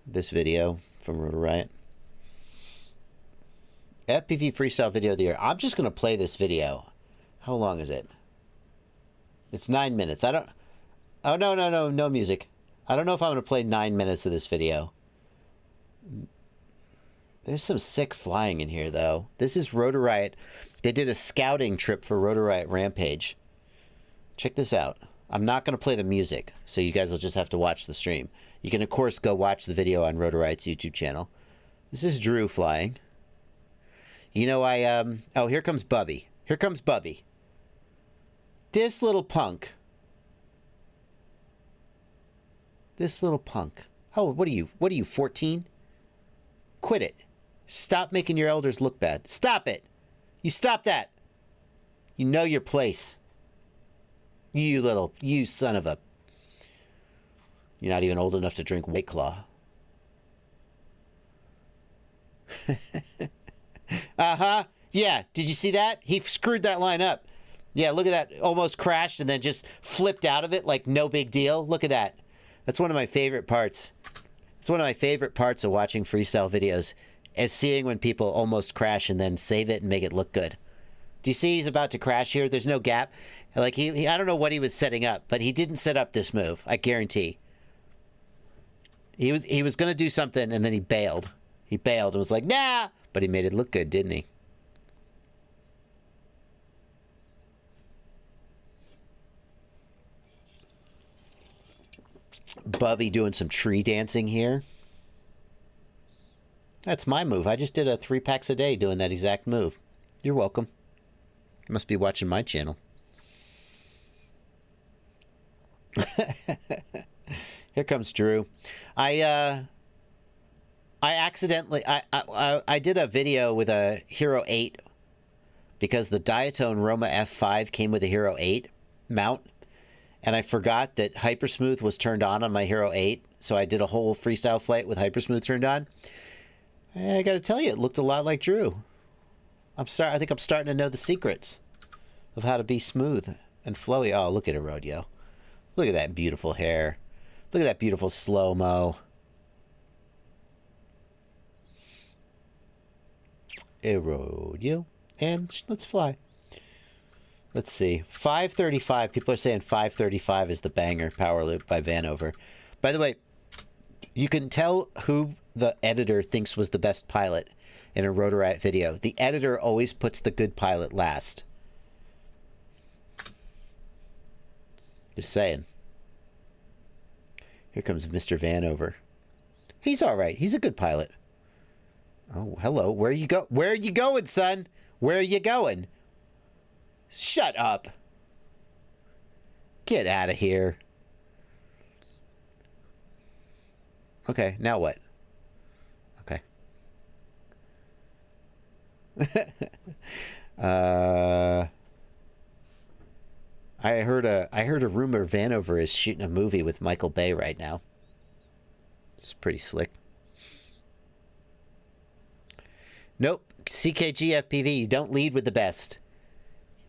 this video from Rotor Riot? FPV Freestyle Video of the Year. I'm just going to play this video. How long is it? It's 9 minutes. I don't... Oh, no music. I don't know if I'm going to play 9 minutes of this video. There's some sick flying in here, though. This is Rotor Riot. They did a scouting trip for Rotor Riot Rampage. Check this out. I'm not going to play the music, so you guys will just have to watch the stream. You can, of course, go watch the video on Rotor Riot's YouTube channel. This is Drew flying. You know, oh, here comes Bubby. Here comes Bubby. This little punk. This little punk. Oh, what are you, 14? Quit it. Stop making your elders look bad. Stop it. You stop that. You know your place. You son of a... You're not even old enough to drink White Claw. Uh-huh. Yeah, did you see that? He screwed that line up. Yeah, look at that. Almost crashed and then just flipped out of it like no big deal. Look at that. That's one of my favorite parts. It's one of my favorite parts of watching freestyle videos, is seeing when people almost crash and then save it and make it look good. Do you see he's about to crash here? There's no gap. Like, he I don't know what he was setting up, but he didn't set up this move, I guarantee. He was going to do something, and then he bailed. He bailed and was like, nah! But he made it look good, didn't he? Bubby doing some tree dancing here. That's my move. I just did a 3 packs a day doing that exact move. You're welcome. You must be watching my channel. Here comes Drew. I accidentally I did a video with a Hero 8 because the Diatone Roma F5 came with a Hero 8 mount, and I forgot that Hypersmooth was turned on my Hero 8, so I did a whole freestyle flight with Hypersmooth turned on. I got to tell you, it looked a lot like Drew. I think I'm starting to know the secrets of how to be smooth and flowy. Oh, look at Erodio. Look at that beautiful hair. Look at that beautiful slow-mo. Erodio. And let's fly. Let's see. 535. People are saying 535 is the banger power loop by Vanover. By the way, you can tell who the editor thinks was the best pilot in a Rotorite video. The editor always puts the good pilot last. Just saying. Here comes Mr. Vanover. He's all right. He's a good pilot. Oh, hello. Where you go? Where are you going, son? Where are you going? Shut up. Get out of here. Okay, now what? Okay. I heard a rumor Vanover is shooting a movie with Michael Bay right now. It's pretty slick. Nope. CKG FPV, you don't lead with the best.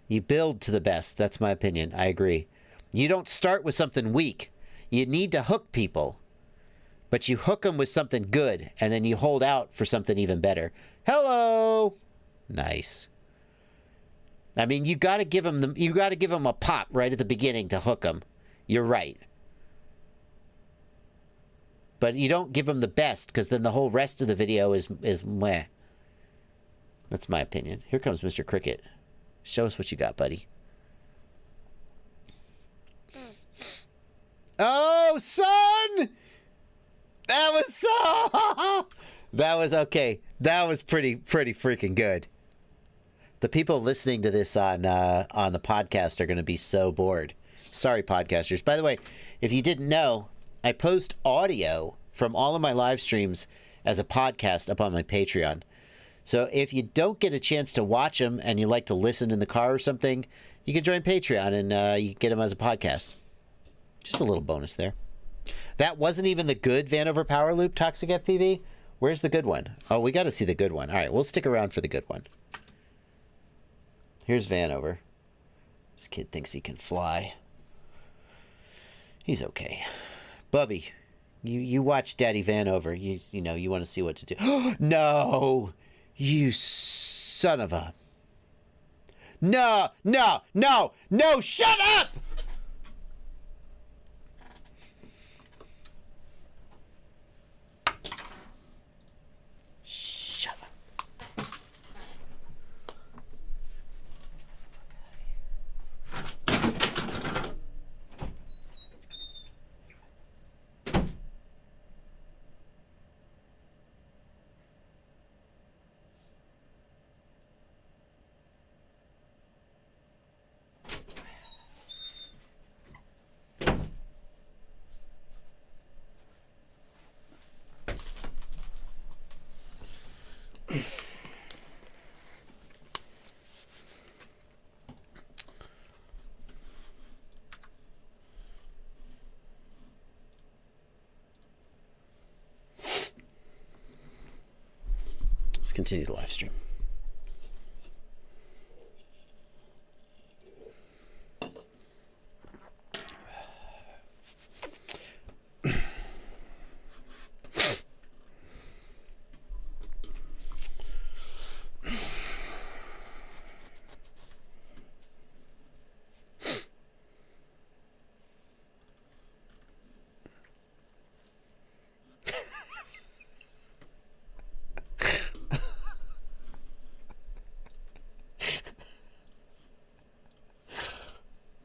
You build to the best. That's my opinion. I agree. You don't start with something weak. You need to hook people. But you hook them with something good, and then you hold out for something even better. Hello! Nice. I mean, you got to give them a pop right at the beginning to hook them. You're right. But you don't give them the best, because then the whole rest of the video is meh. That's my opinion. Here comes Mr. Cricket. Show us what you got, buddy. Oh, son! That was so... That was okay. That was pretty freaking good. The people listening to this on the podcast are going to be so bored. Sorry, podcasters. By the way, if you didn't know, I post audio from all of my live streams as a podcast up on my Patreon. So if you don't get a chance to watch them and you like to listen in the car or something, you can join Patreon and you can get them as a podcast. Just a little bonus there. That wasn't even the good Vanover Power Loop Toxic FPV. Where's the good one? Oh, we got to see the good one. All right, we'll stick around for the good one. Here's Vanover. This kid thinks he can fly. He's okay. Bubby, you watch Daddy Vanover. You know, you want to see what to do. No! You son of a... No! No! No! No! Shut up! Shut up. continue the live stream.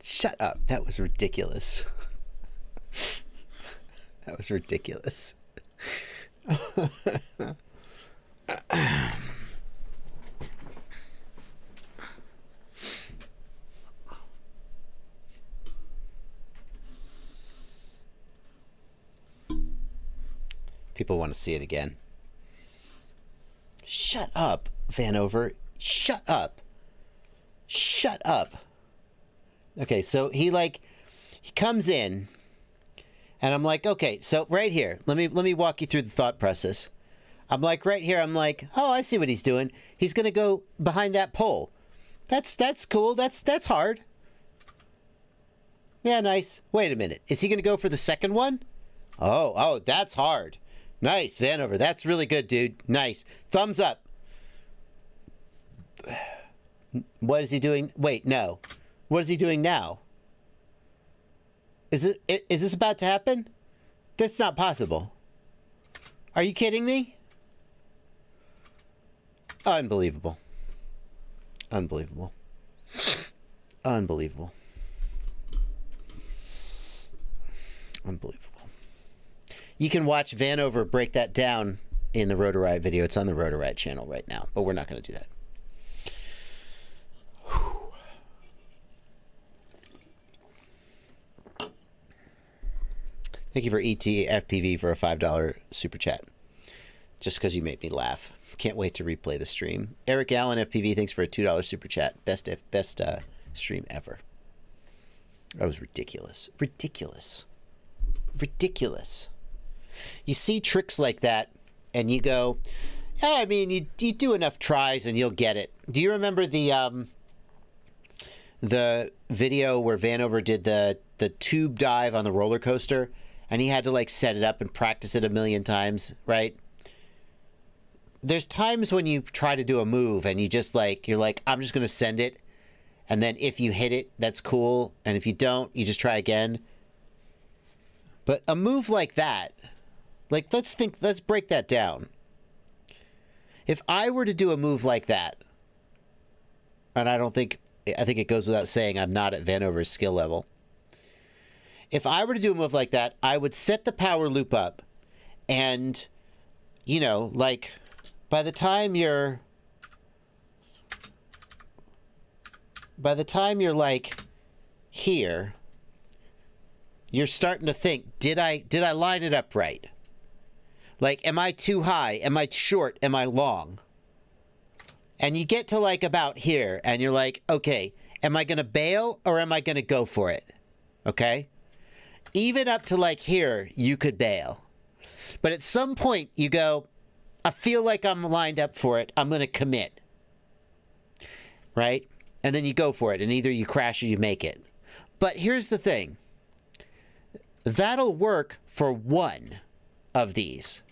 Shut up. That was ridiculous. That was ridiculous. People want to see it again. Shut up, Vanover. Shut up. Shut up. Okay, so he comes in, and I'm like, okay, so right here, let me walk you through the thought process. I'm like, right here, I'm like, oh, I see what he's doing. He's gonna go behind that pole. That's cool. That's hard. Yeah, nice. Wait a minute. Is he gonna go for the second one? Oh, that's hard. Nice, Vanover. That's really good, dude. Nice. Thumbs up. What is he doing? Wait, no. What is he doing now? Is this about to happen? That's not possible. Are you kidding me? Unbelievable. Unbelievable. Unbelievable. Unbelievable. You can watch Vanover break that down in the Rotorite video. It's on the Rotorite channel right now, but we're not going to do that. Thank you for ETFPV for a $5 super chat. Just because you made me laugh. Can't wait to replay the stream. Eric Allen FPV, thanks for a $2 super chat. Best stream ever. That was ridiculous. Ridiculous. Ridiculous. You see tricks like that, and you go, yeah, I mean, you do enough tries and you'll get it. Do you remember the video where Vanover did the tube dive on the roller coaster? And he had to set it up and practice it a million times, right? There's times when you try to do a move and you just you're like, I'm just going to send it. And then if you hit it, that's cool. And if you don't, you just try again. But a move like that, let's break that down. If I were to do a move like that, and I think it goes without saying, I'm not at Vanover's skill level. If I were to do a move like that, I would set the power loop up and, by the time you're here, you're starting to think, did I line it up right? Am I too high? Am I short? Am I long? And you get to about here and you're like, okay, am I going to bail or am I going to go for it? Okay? Even up to here, you could bail. But at some point, you go, I feel like I'm lined up for it. I'm going to commit. Right? And then you go for it. And either you crash or you make it. But here's the thing. That'll work for one of these.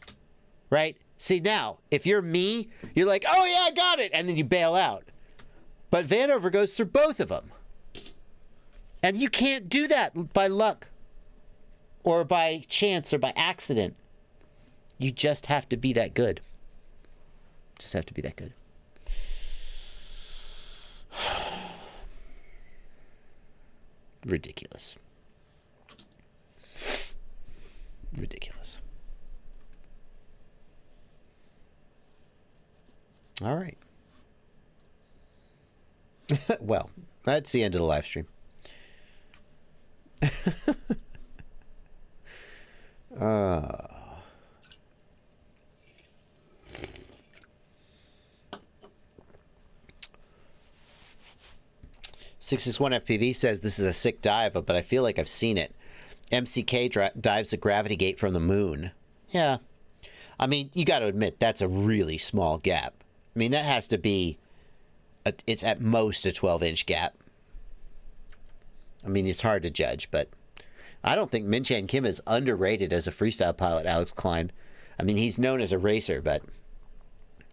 Right? See, now, if you're me, you're like, oh, yeah, I got it. And then you bail out. But Vanover goes through both of them. And you can't do that by luck. Or by chance or by accident. You just have to be that good. Just have to be that good. Ridiculous. Ridiculous. All right. Well, that's the end of the live stream. 661 FPV says this is a sick dive, but I feel like I've seen it. MCK dives the gravity gate from the moon. Yeah. I mean, you got to admit, that's a really small gap. I mean, that has to be, it's at most a 12-inch gap. I mean, it's hard to judge, but I don't think Min-Chan Kim is underrated as a freestyle pilot, Alex Klein. I mean, he's known as a racer, but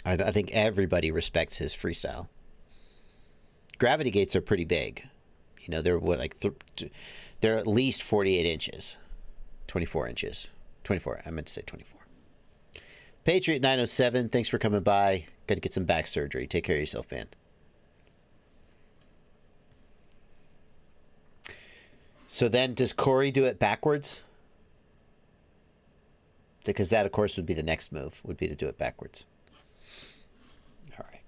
I think everybody respects his freestyle. Gravity gates are pretty big. You know, they're what, like they're at least 48 inches. 24 inches. 24. I meant to say 24. Patriot 907, thanks for coming by. Got to get some back surgery. Take care of yourself, man. So then, does Corey do it backwards? Because that, of course, would be the next move, would be to do it backwards. All right.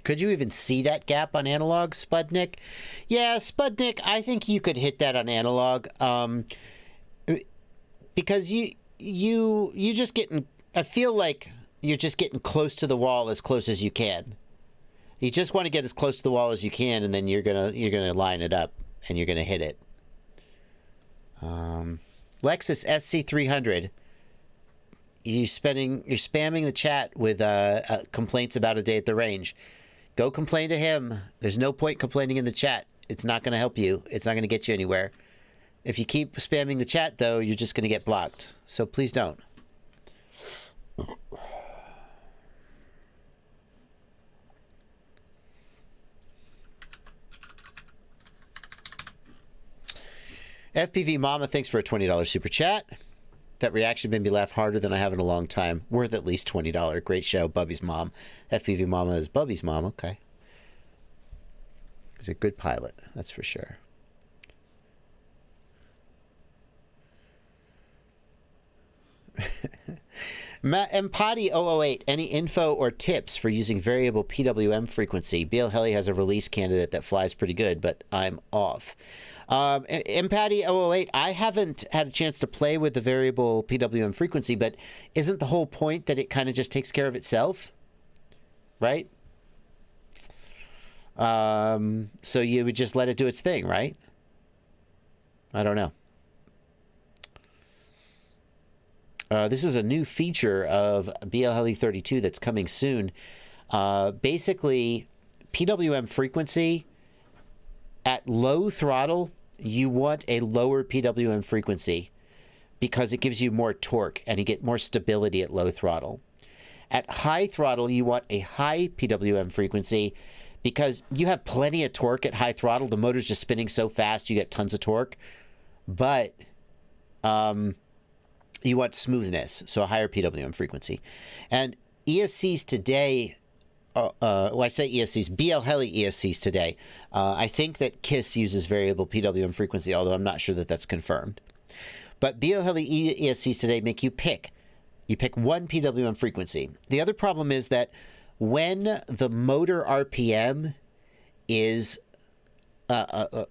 Could you even see that gap on analog, Spudnik? Yeah, Spudnik, I think you could hit that on analog. Because you just getting, I feel like you're just getting close to the wall as close as you can. You just want to get as close to the wall as you can, and then you're gonna line it up and you're gonna hit it. Lexus SC300. You're spamming the chat with complaints about a day at the range. Go complain to him. There's no point complaining in the chat. It's not going to help you. It's not going to get you anywhere. If you keep spamming the chat, though, you're just going to get blocked. So please don't. FPV Mama, thanks for a $20 super chat. That reaction made me laugh harder than I have in a long time. Worth at least $20. Great show, Bubby's mom. FPV Mama is Bubby's mom. Okay. He's a good pilot, that's for sure. Empati 008, any info or tips for using variable PWM frequency? BL Heli has a release candidate that flies pretty good, but I'm off. Empati 008, I haven't had a chance to play with the variable PWM frequency, but isn't the whole point that it kind of just takes care of itself? Right? So you would just let it do its thing, right? I don't know. This is a new feature of BL Heli 32 that's coming soon. Basically, PWM frequency at low throttle, you want a lower PWM frequency because it gives you more torque and you get more stability at low throttle. At high throttle, you want a high PWM frequency because you have plenty of torque at high throttle. The motor's just spinning so fast, you get tons of torque. But you want smoothness, so a higher PWM frequency. And ESCs today, I say ESCs, BL Heli ESCs today, I think that KISS uses variable PWM frequency, although I'm not sure that that's confirmed. But BL Heli ESCs today make you pick. You pick one PWM frequency. The other problem is that when the motor RPM is the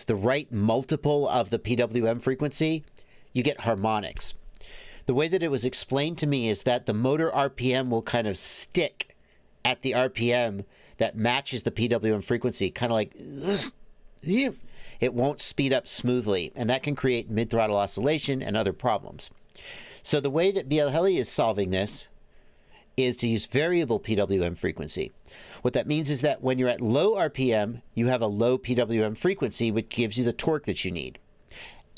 right multiple of the PWM frequency, you get harmonics. The way that it was explained to me is that the motor RPM will kind of stick at the RPM that matches the PWM frequency, kind of like it won't speed up smoothly, and that can create mid-throttle oscillation and other problems. So the way that BL Heli is solving this is to use variable PWM frequency. What that means is that when you're at low RPM, you have a low PWM frequency, which gives you the torque that you need.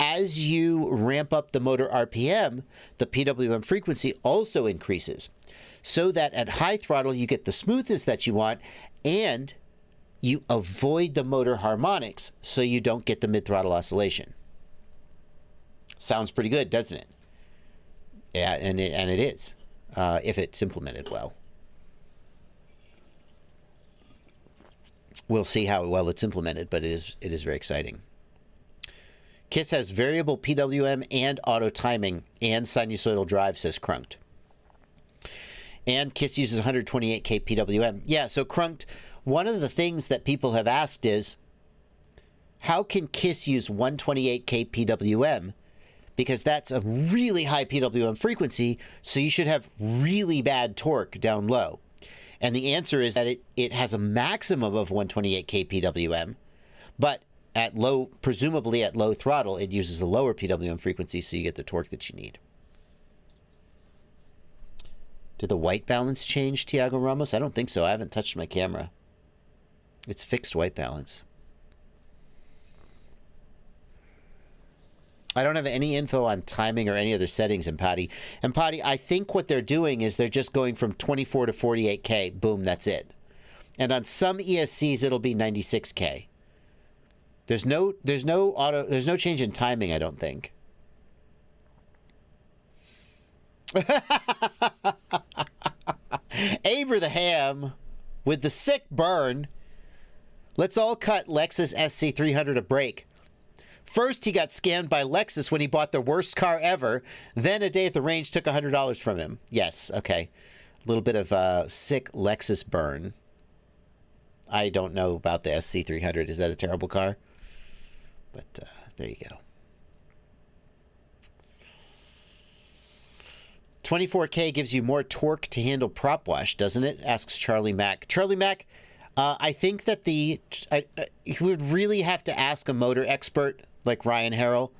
As you ramp up the motor RPM, the PWM frequency also increases, so that at high throttle you get the smoothness that you want and you avoid the motor harmonics so you don't get the mid-throttle oscillation. Sounds pretty good, doesn't it? Yeah, and it is, if it's implemented well. We'll see how well it's implemented, but it is very exciting. KISS has variable PWM and auto timing and sinusoidal drive, says Crunked. And KISS uses 128K PWM. Yeah, so Crunked, one of the things that people have asked is, how can KISS use 128K PWM? Because that's a really high PWM frequency, so you should have really bad torque down low. And the answer is that it has a maximum of 128K PWM, but at low, presumably at low throttle, it uses a lower PWM frequency, so you get the torque that you need. Did the white balance change, Tiago Ramos? I don't think so. I haven't touched my camera. It's fixed white balance. I don't have any info on timing or any other settings in Patty. And Patty, I think what they're doing is they're just going from 24 to 48K. Boom, that's it. And on some ESCs, it'll be 96K. There's no change in timing, I don't think. Abraham with the sick burn. Let's all cut Lexus SC300 a break. First, he got scammed by Lexus when he bought the worst car ever. Then a day at the range took $100 from him. Yes, okay. A little bit of sick Lexus burn. I don't know about the SC300. Is that a terrible car? But there you go. 24K gives you more torque to handle prop wash, doesn't it? Asks Charlie Mack. Charlie Mack, I think that you would really have to ask a motor expert like Ryan Harrell.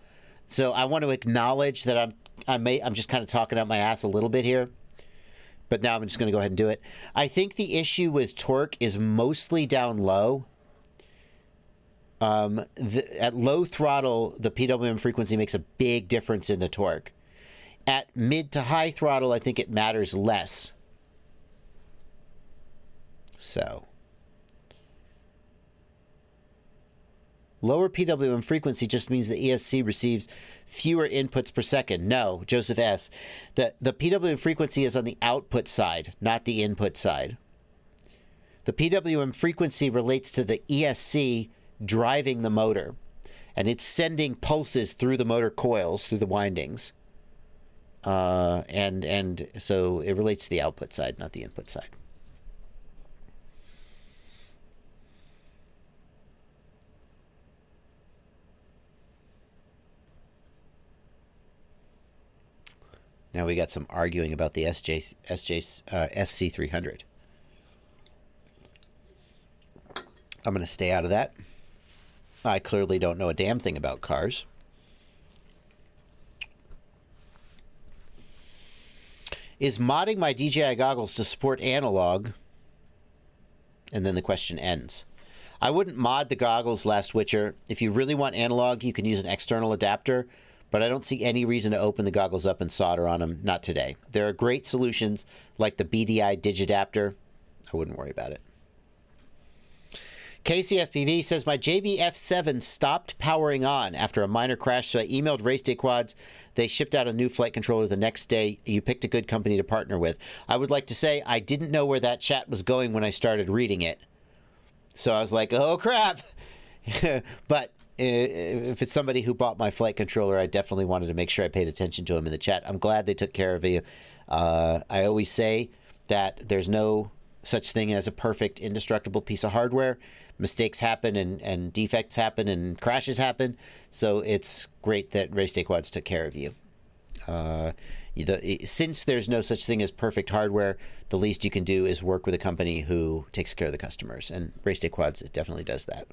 So I want to acknowledge that I'm just kind of talking out my ass a little bit here. But now I'm just going to go ahead and do it. I think the issue with torque is mostly down low. At low throttle, the PWM frequency makes a big difference in the torque. At mid to high throttle, I think it matters less. So, lower PWM frequency just means the ESC receives fewer inputs per second. No, Joseph S. The PWM frequency is on the output side, not the input side. The PWM frequency relates to the ESC driving the motor, and it's sending pulses through the motor coils, through the windings. And so it relates to the output side, not the input side. Now we got some arguing about the SC300. I'm going to stay out of that. I clearly don't know a damn thing about cars. Is modding my DJI goggles to support analog? And then the question ends. I wouldn't mod the goggles, Last Witcher. If you really want analog, you can use an external adapter, but I don't see any reason to open the goggles up and solder on them. Not today. There are great solutions like the BDI Digidapter. I wouldn't worry about it. KCFPV says, my JBF7 stopped powering on after a minor crash, so I emailed Race Day Quads. They shipped out a new flight controller the next day. You picked a good company to partner with. I would like to say I didn't know where that chat was going when I started reading it. So I was like, oh, crap. But if it's somebody who bought my flight controller, I definitely wanted to make sure I paid attention to him in the chat. I'm glad they took care of you. I always say that there's no such thing as a perfect, indestructible piece of hardware. Mistakes happen and defects happen and crashes happen. So it's great that Race Day Quads took care of you. Since there's no such thing as perfect hardware, the least you can do is work with a company who takes care of the customers. And Race Day Quads definitely does that.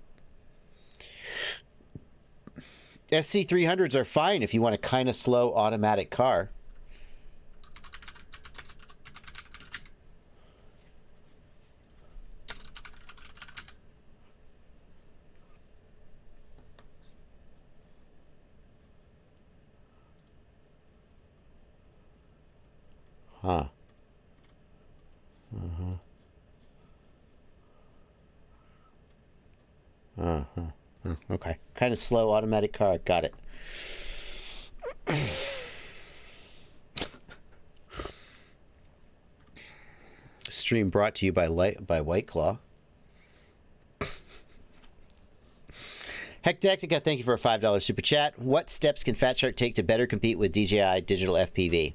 SC300s are fine if you want a kind of slow automatic car. Huh. Uh-huh. Uh-huh. Okay. Kind of slow automatic car. Got it. Stream brought to you by White Claw. Hectactica, thank you for a $5 super chat. What steps can Fat Shark take to better compete with DJI digital FPV?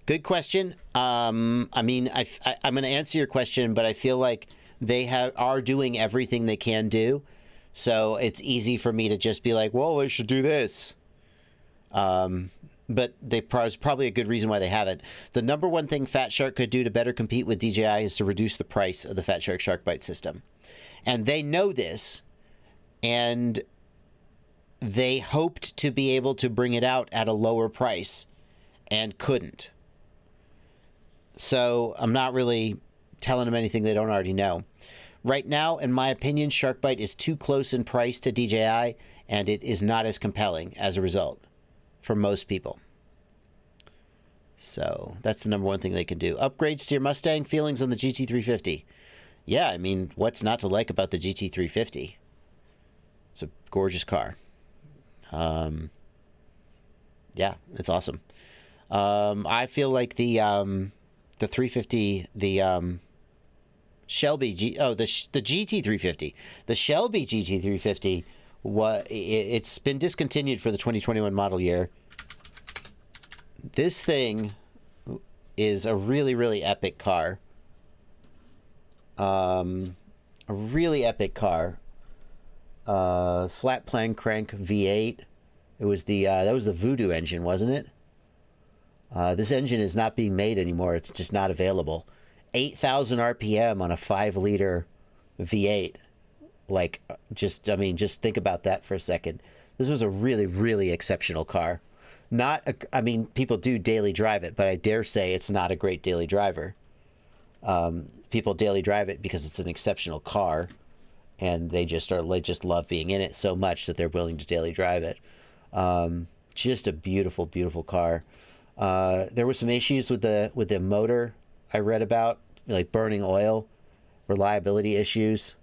Good question. I mean, I'm going to answer your question, but I feel like they are doing everything they can do. So it's easy for me to just be like, well, they should do this. But there's probably a good reason why they haven't. The number one thing Fat Shark could do to better compete with DJI is to reduce the price of the Fat Shark Shark Bite system. And they know this, and they hoped to be able to bring it out at a lower price and couldn't. So I'm not really telling them anything they don't already know. Right now, in my opinion, Sharkbite is too close in price to DJI, and it is not as compelling as a result for most people. So that's the number one thing they can do. Upgrades to your Mustang, feelings on the GT350. Yeah, I mean, what's not to like about the GT350? It's a gorgeous car. Yeah, it's awesome. I feel like the 350, the Shelby the GT350, the Shelby GT350, it's been discontinued for the 2021 model year. This thing is a really, really epic car. A really epic car. Flat plan crank V8. It was the that was the Voodoo engine, wasn't it? This engine is not being made anymore. It's just not available. 8,000 RPM on a 5-liter V8. Like, just think about that for a second. This was a really, really exceptional car. I mean, people do daily drive it, but I dare say it's not a great daily driver. People daily drive it because it's an exceptional car, and they just love being in it so much that they're willing to daily drive it. Just a beautiful, beautiful car. There were some issues with the motor I read about, like burning oil, reliability issues.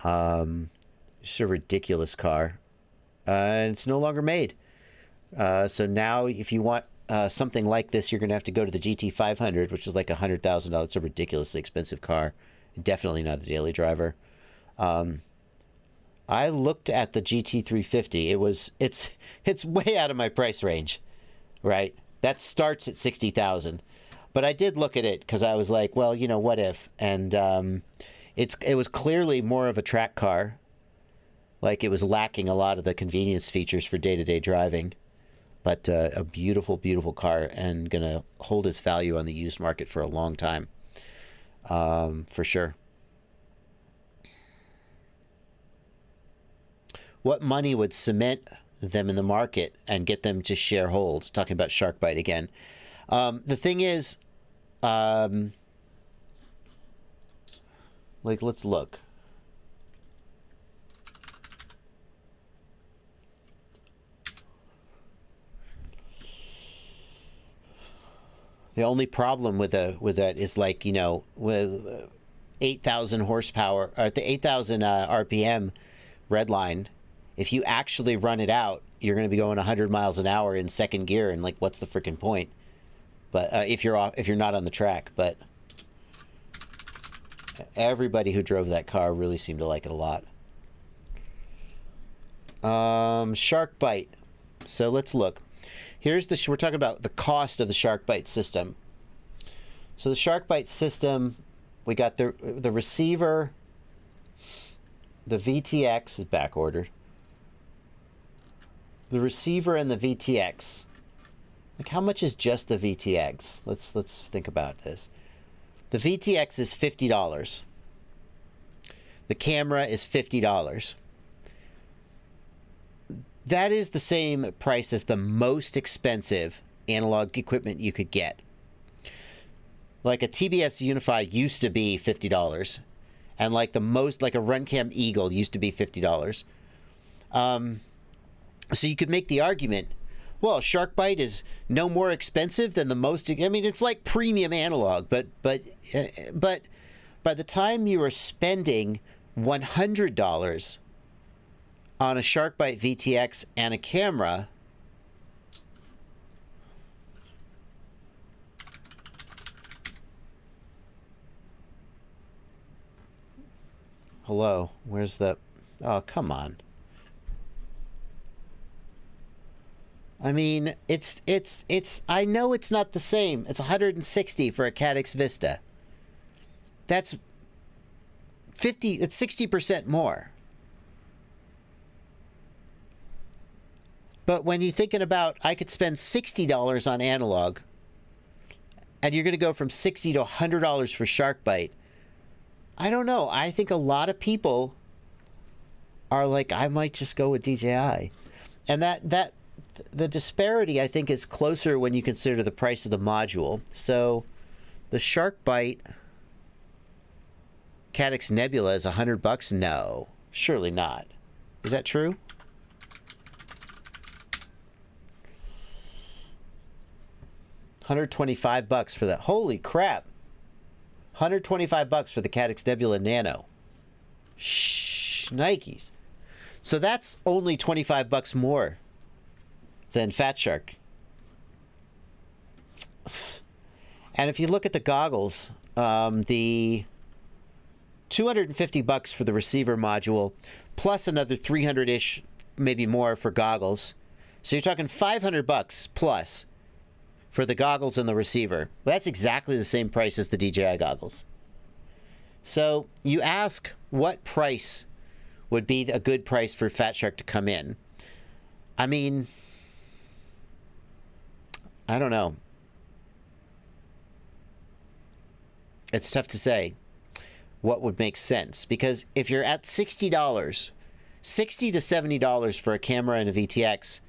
Just a ridiculous car. And it's no longer made. So now if you want something like this, you're going to have to go to the GT500, which is like $100,000. It's a ridiculously expensive car. Definitely not a daily driver. I looked at the GT350. It's way out of my price range, right? That starts at $60,000. But I did look at it because I was like, well, you know, what if? And it was clearly more of a track car. Like, it was lacking a lot of the convenience features for day-to-day driving. But a beautiful, beautiful car, and going to hold its value on the used market for a long time. For sure. What money would cement them in the market and get them to share hold? Talking about Sharkbite again. The thing is, like, let's look. The only problem with that is, like, you know, with 8,000 horsepower, or at the 8,000 RPM redline, if you actually run it out, you're going to be going 100 miles an hour in second gear, and like, what's the freaking point? But if you're not on the track, but everybody who drove that car really seemed to like it a lot. Sharkbite. So let's look. We're talking about the cost of the Sharkbite system. So the Sharkbite system, we got the receiver, the VTX is back ordered. The receiver and the VTX. Like, how much is just the VTX? Let's think about this. The VTX is $50. The camera is $50. That is the same price as the most expensive analog equipment you could get. Like a TBS Unify used to be $50, and like a Runcam Eagle used to be $50. So you could make the argument, well, Sharkbite is no more expensive than the most. I mean, it's like premium analog, but by the time you are spending $100 on a Sharkbite VTX and a camera, hello, where's the, oh, come on. I mean, it's I know it's not the same. It's $160 for a Caddx Vista. It's 60% more. But when you're thinking about, I could spend $60 on analog, and you're going to go from $60 to $100 for Sharkbite, I don't know. I think a lot of people are like, I might just go with DJI. And the disparity, I think, is closer when you consider the price of the module. So The Shark Bite Caddx Nebula is $100? No, surely not. Is that true? $125 for that. Holy crap. $125 for the Caddx Nebula Nano. Shh, Nikes. So that's only $25 more than Fat Shark. And if you look at the goggles, the $250 for the receiver module, plus another 300-ish, maybe more for goggles. So you're talking $500 plus for the goggles and the receiver. Well, that's exactly the same price as the DJI goggles. So you ask what price would be a good price for Fat Shark to come in. I mean, I don't know. It's tough to say what would make sense, because if you're at $60, $60 to $70 for a camera and a VTX,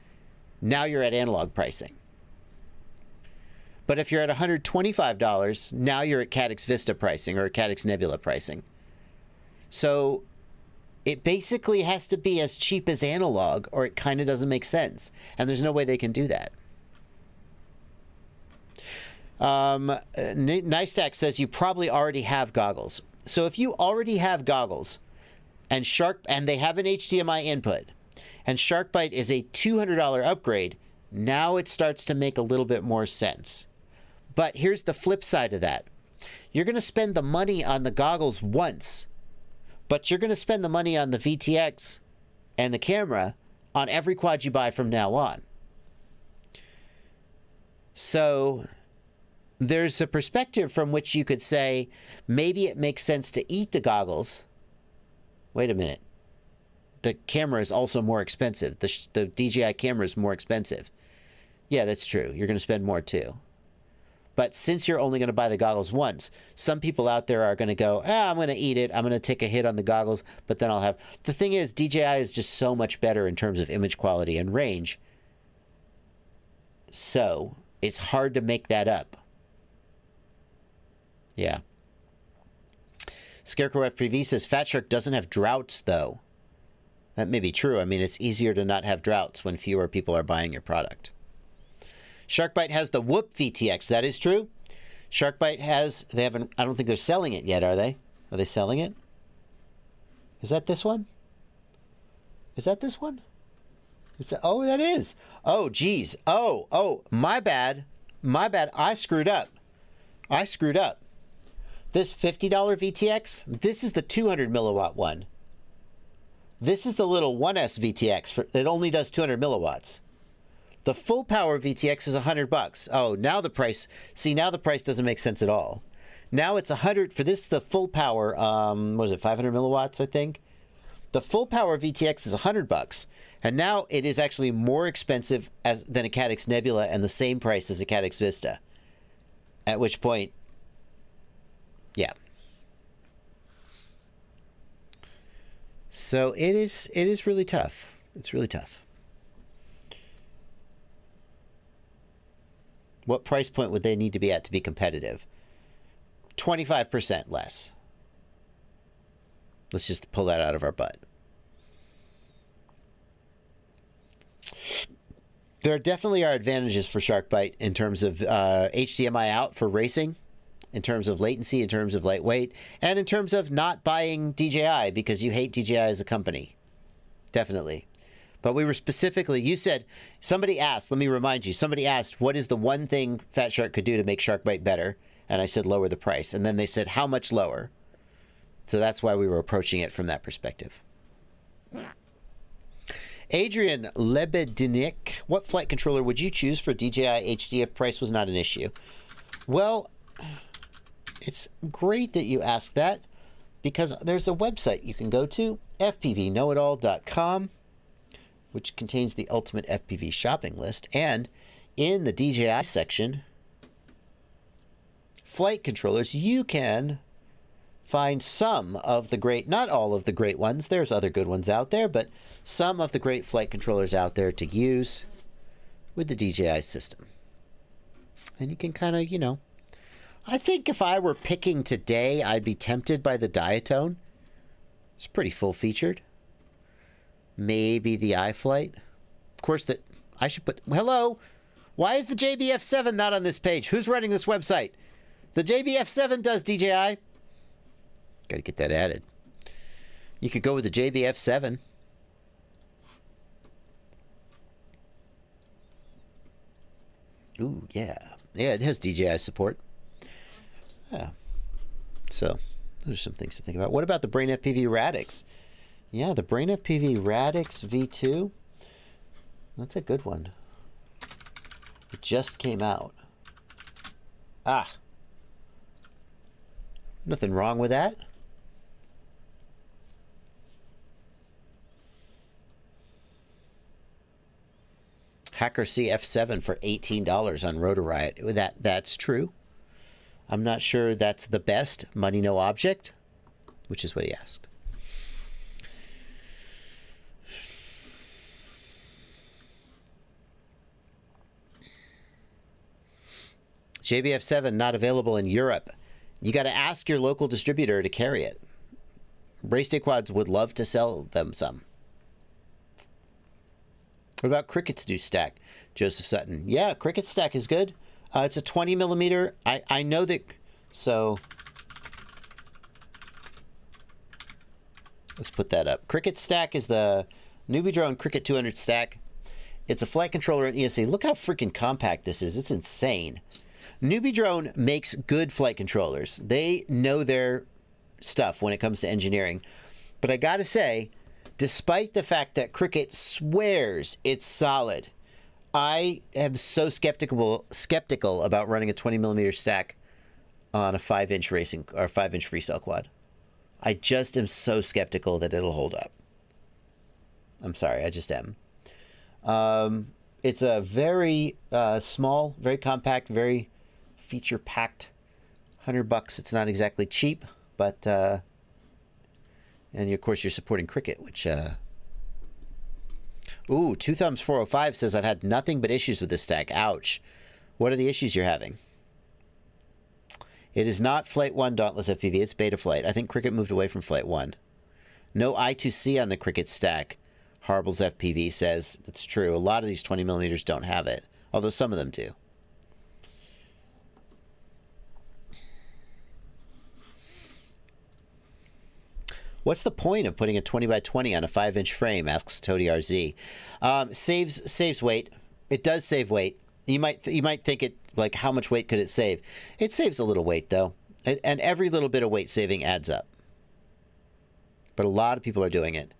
now you're at analog pricing. But if you're at $125, now you're at Caddx Vista pricing or Caddx Nebula pricing. So it basically has to be as cheap as analog, or it kind of doesn't make sense. And there's no way they can do that. Nystack says you probably already have goggles. So if you already have goggles and they have an HDMI input, and SharkBite is a $200 upgrade, now it starts to make a little bit more sense. But here's the flip side of that. You're going to spend the money on the goggles once, but you're going to spend the money on the VTX and the camera on every quad you buy from now on. So there's a perspective from which you could say, maybe it makes sense to eat the goggles. Wait a minute. The camera is also more expensive. The DJI camera is more expensive. Yeah, that's true. You're going to spend more too. But since you're only going to buy the goggles once, some people out there are going to go, I'm going to eat it. I'm going to take a hit on the goggles, but then I'll have... The thing is, DJI is just so much better in terms of image quality and range. So it's hard to make that up. Yeah. Scarecrow FPV says, Fat Shark doesn't have droughts, though. That may be true. I mean, it's easier to not have droughts when fewer people are buying your product. SharkBite has the Whoop VTX. That is true. SharkBite has... They haven't... I don't think they're selling it yet, are they? Are they selling it? Is that this one? Is that this one? Oh, that is. Oh, geez. Oh, my bad. My bad. I screwed up. This $50 VTX, this is the 200 milliwatt one. This is the little 1S VTX. It only does 200 milliwatts. The full power VTX is $100. Oh, now the price... See, now the price doesn't make sense at all. Now it's 100 for this, the full power, what is it, 500 milliwatts, I think? The full power VTX is $100. And now it is actually more expensive than a Caddx Nebula and the same price as a Caddx Vista. At which point... Yeah. So it is really tough. It's really tough. What price point would they need to be at to be competitive? 25% less. Let's just pull that out of our butt. There definitely are advantages for SharkBite in terms of HDMI out for racing, in terms of latency, in terms of lightweight, and in terms of not buying DJI because you hate DJI as a company. Definitely. But we were specifically, you said, somebody asked, let me remind you, somebody asked, what is the one thing Fat Shark could do to make SharkBite better? And I said, lower the price. And then they said, how much lower? So that's why we were approaching it from that perspective. Adrian Lebedinik, what flight controller would you choose for DJI HD if price was not an issue? Well, it's great that you asked that, because there's a website you can go to, fpvknowitall.com, which contains the ultimate FPV shopping list. And in the DJI section, flight controllers, you can find some of the great, not all of the great ones, there's other good ones out there, but some of the great flight controllers out there to use with the DJI system. And you can kind of, I think if I were picking today, I'd be tempted by the Diatone. It's pretty full-featured. Maybe the iFlight. Of course, that I should put... Hello? Why is the JBF7 not on this page? Who's running this website? The JBF7 does DJI. Got to get that added. You could go with the JBF7. Ooh, yeah. Yeah, it has DJI support. Yeah. So, those are some things to think about. What about the Brain FPV Radix? Yeah, the Brain FPV Radix V2. That's a good one. It just came out. Ah. Nothing wrong with that. Hacker CF7 for $18 on Rotor Riot. That's true. I'm not sure that's the best money no object, which is what he asked. JBF7 not available in Europe. You got to ask your local distributor to carry it. Race Day Quads would love to sell them some. What about Cricket's new stack? Joseph Sutton. Yeah, Cricket's stack is good. It's a 20 millimeter. I know that. So let's put that up. Cricket stack is the Newbie Drone Cricket 200 stack. It's a flight controller and ESC. Look how freaking compact this is. It's insane. Newbie Drone makes good flight controllers. They know their stuff when it comes to engineering. But I gotta say, despite the fact that Cricket swears it's solid, I am so skeptical about running a 20 millimeter stack on a 5-inch racing or 5-inch freestyle quad. I just am so skeptical that it'll hold up. I'm sorry, I just am. It's a very small, very compact, very feature-packed. $100. It's not exactly cheap, but and of course you're supporting Cricket, which ooh, Two Thumbs 405 says I've had nothing but issues with this stack. Ouch. What are the issues you're having? It is not Flight 1 Dauntless FPV, it's Beta Flight. I think Cricket moved away from Flight 1. No I2C on the Cricket stack. Harbles FPV says that's true. A lot of these 20 millimeters don't have it, although some of them do. What's the point of putting a 20 by 20 on a 5-inch frame? Asks Toady RZ. Saves weight. It does save weight. You might think it like how much weight could it save? It saves a little weight though, and every little bit of weight saving adds up. But a lot of people are doing it.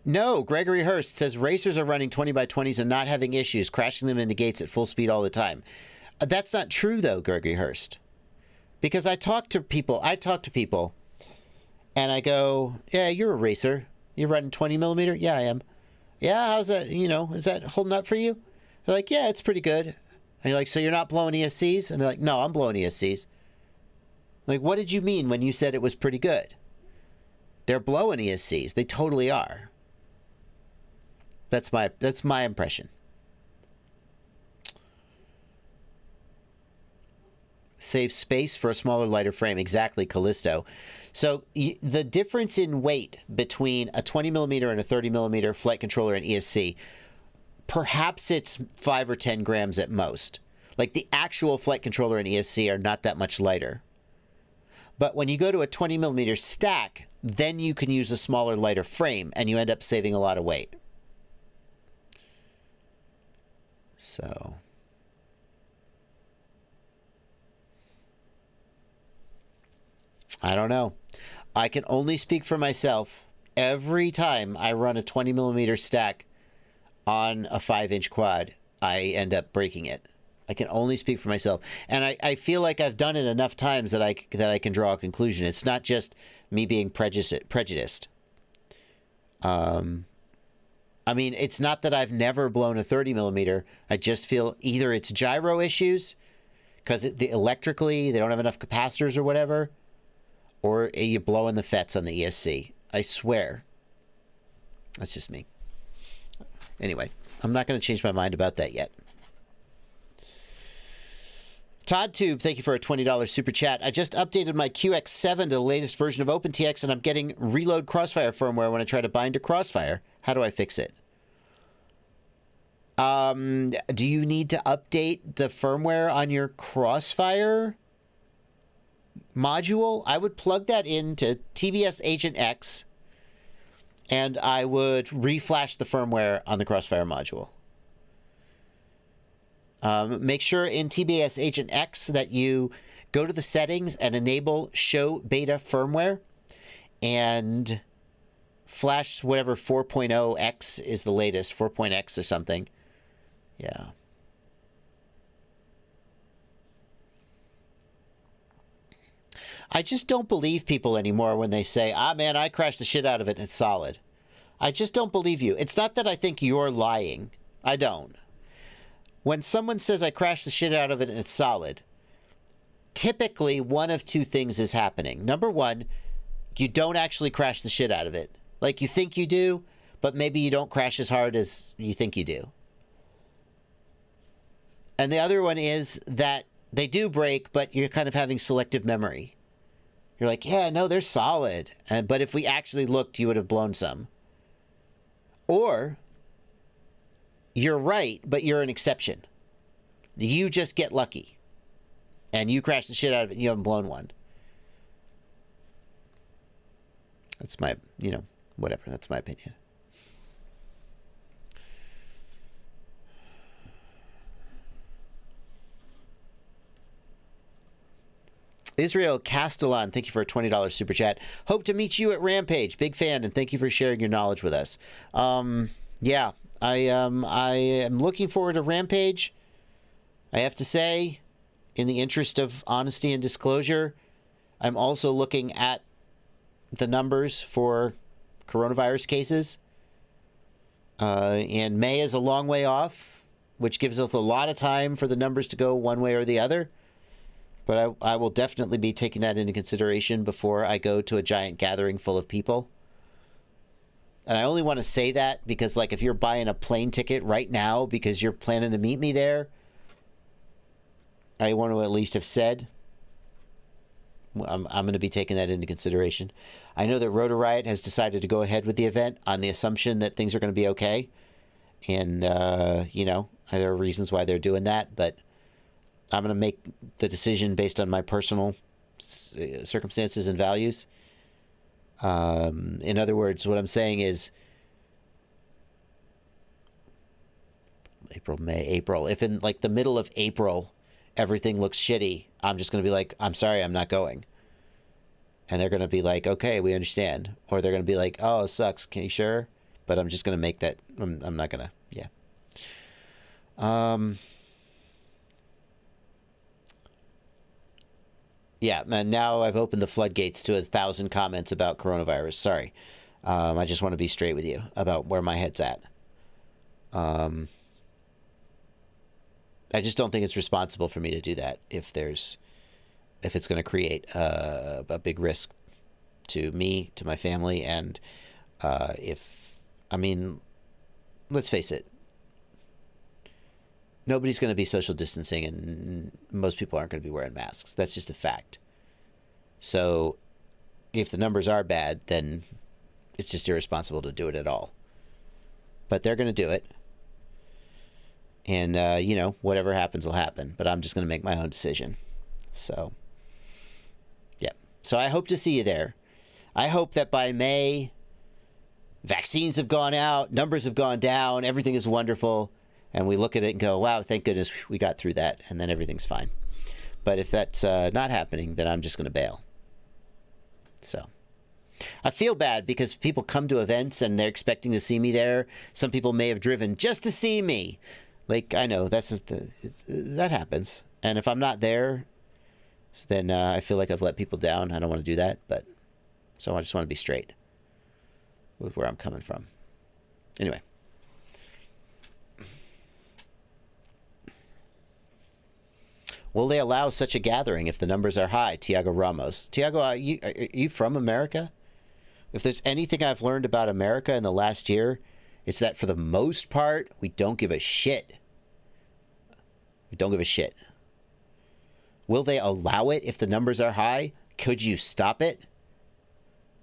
No, Gregory Hurst says racers are running 20 by 20s and not having issues, crashing them into gates at full speed all the time. That's not true though, Gregory Hurst, because I talk to people. And I go, yeah, you're a racer. You're running 20 millimeter? Yeah, I am. Yeah, how's that? You know, is that holding up for you? They're like, yeah, it's pretty good. And you're like, so you're not blowing ESCs? And they're like, no, I'm blowing ESCs. Like, what did you mean when you said it was pretty good? They're blowing ESCs. They totally are. That's my impression. Save space for a smaller, lighter frame. Exactly, Callisto. So the difference in weight between a 20 millimeter and a 30 millimeter flight controller and ESC, perhaps it's 5 or 10 grams at most. Like the actual flight controller and ESC are not that much lighter. But when you go to a 20 millimeter stack, then you can use a smaller, lighter frame and you end up saving a lot of weight. So I don't know. I can only speak for myself. Every time I run a 20 millimeter stack on a 5-inch quad, I end up breaking it. I can only speak for myself. And I feel like I've done it enough times that I can draw a conclusion. It's not just me being prejudiced. I mean, it's not that I've never blown a 30 millimeter. I just feel either it's gyro issues, because electrically they don't have enough capacitors or whatever, or you blow in the FETs on the ESC. I swear. That's just me. Anyway, I'm not going to change my mind about that yet. ToddTube, thank you for a $20 super chat. I just updated my QX7 to the latest version of OpenTX, and I'm getting reload Crossfire firmware when I try to bind to Crossfire. How do I fix it? Do you need to update the firmware on your Crossfire module? I would plug that into TBS Agent X, and I would reflash the firmware on the Crossfire module. Make sure in TBS Agent X that you go to the settings and enable show beta firmware and flash whatever 4.0x is the latest, 4.x or something. Yeah. I just don't believe people anymore when they say, ah, man, I crashed the shit out of it and it's solid. I just don't believe you. It's not that I think you're lying. I don't. When someone says I crashed the shit out of it and it's solid, typically one of two things is happening. Number one, you don't actually crash the shit out of it. Like you think you do, but maybe you don't crash as hard as you think you do. And the other one is that they do break, but you're kind of having selective memory. You're like, yeah, no, they're solid. But if we actually looked, you would have blown some. Or you're right, but you're an exception. You just get lucky. And you crash the shit out of it and you haven't blown one. That's my, whatever. That's my opinion. Israel Castellan, thank you for a $20 super chat. Hope to meet you at Rampage. Big fan, and thank you for sharing your knowledge with us. Yeah, I am looking forward to Rampage. I have to say, in the interest of honesty and disclosure, I'm also looking at the numbers for coronavirus cases. And May is a long way off, which gives us a lot of time for the numbers to go one way or the other. But I will definitely be taking that into consideration before I go to a giant gathering full of people. And I only want to say that because, like, if you're buying a plane ticket right now because you're planning to meet me there, I want to at least have said I'm going to be taking that into consideration. I know that Rotor Riot has decided to go ahead with the event on the assumption that things are going to be okay. And, there are reasons why they're doing that, but I'm going to make the decision based on my personal circumstances and values. In other words, what I'm saying is April. If in like the middle of April, everything looks shitty, I'm just going to be like, I'm sorry, I'm not going. And they're going to be like, okay, we understand. Or they're going to be like, oh, it sucks. Can you sure? But I'm just going to make that. I'm not going to. Yeah. Yeah, man, now I've opened the floodgates to 1,000 comments about coronavirus. Sorry. I just want to be straight with you about where my head's at. I just don't think it's responsible for me to do that if it's going to create a big risk to me, to my family, and let's face it, nobody's going to be social distancing, and most people aren't going to be wearing masks. That's just a fact. So if the numbers are bad, then it's just irresponsible to do it at all. But they're going to do it. And, whatever happens will happen. But I'm just going to make my own decision. So, yeah. So I hope to see you there. I hope that by May, vaccines have gone out, numbers have gone down, everything is wonderful. And we look at it and go, wow, thank goodness we got through that. And then everything's fine. But if that's not happening, then I'm just going to bail. So I feel bad because people come to events and they're expecting to see me there. Some people may have driven just to see me. Like, I know that happens. And if I'm not there, then I feel like I've let people down. I don't want to do that. But so I just want to be straight with where I'm coming from. Anyway. Will they allow such a gathering if the numbers are high? Tiago Ramos. Tiago, are you from America? If there's anything I've learned about America in the last year, it's that for the most part, we don't give a shit. We don't give a shit. Will they allow it if the numbers are high? Could you stop it?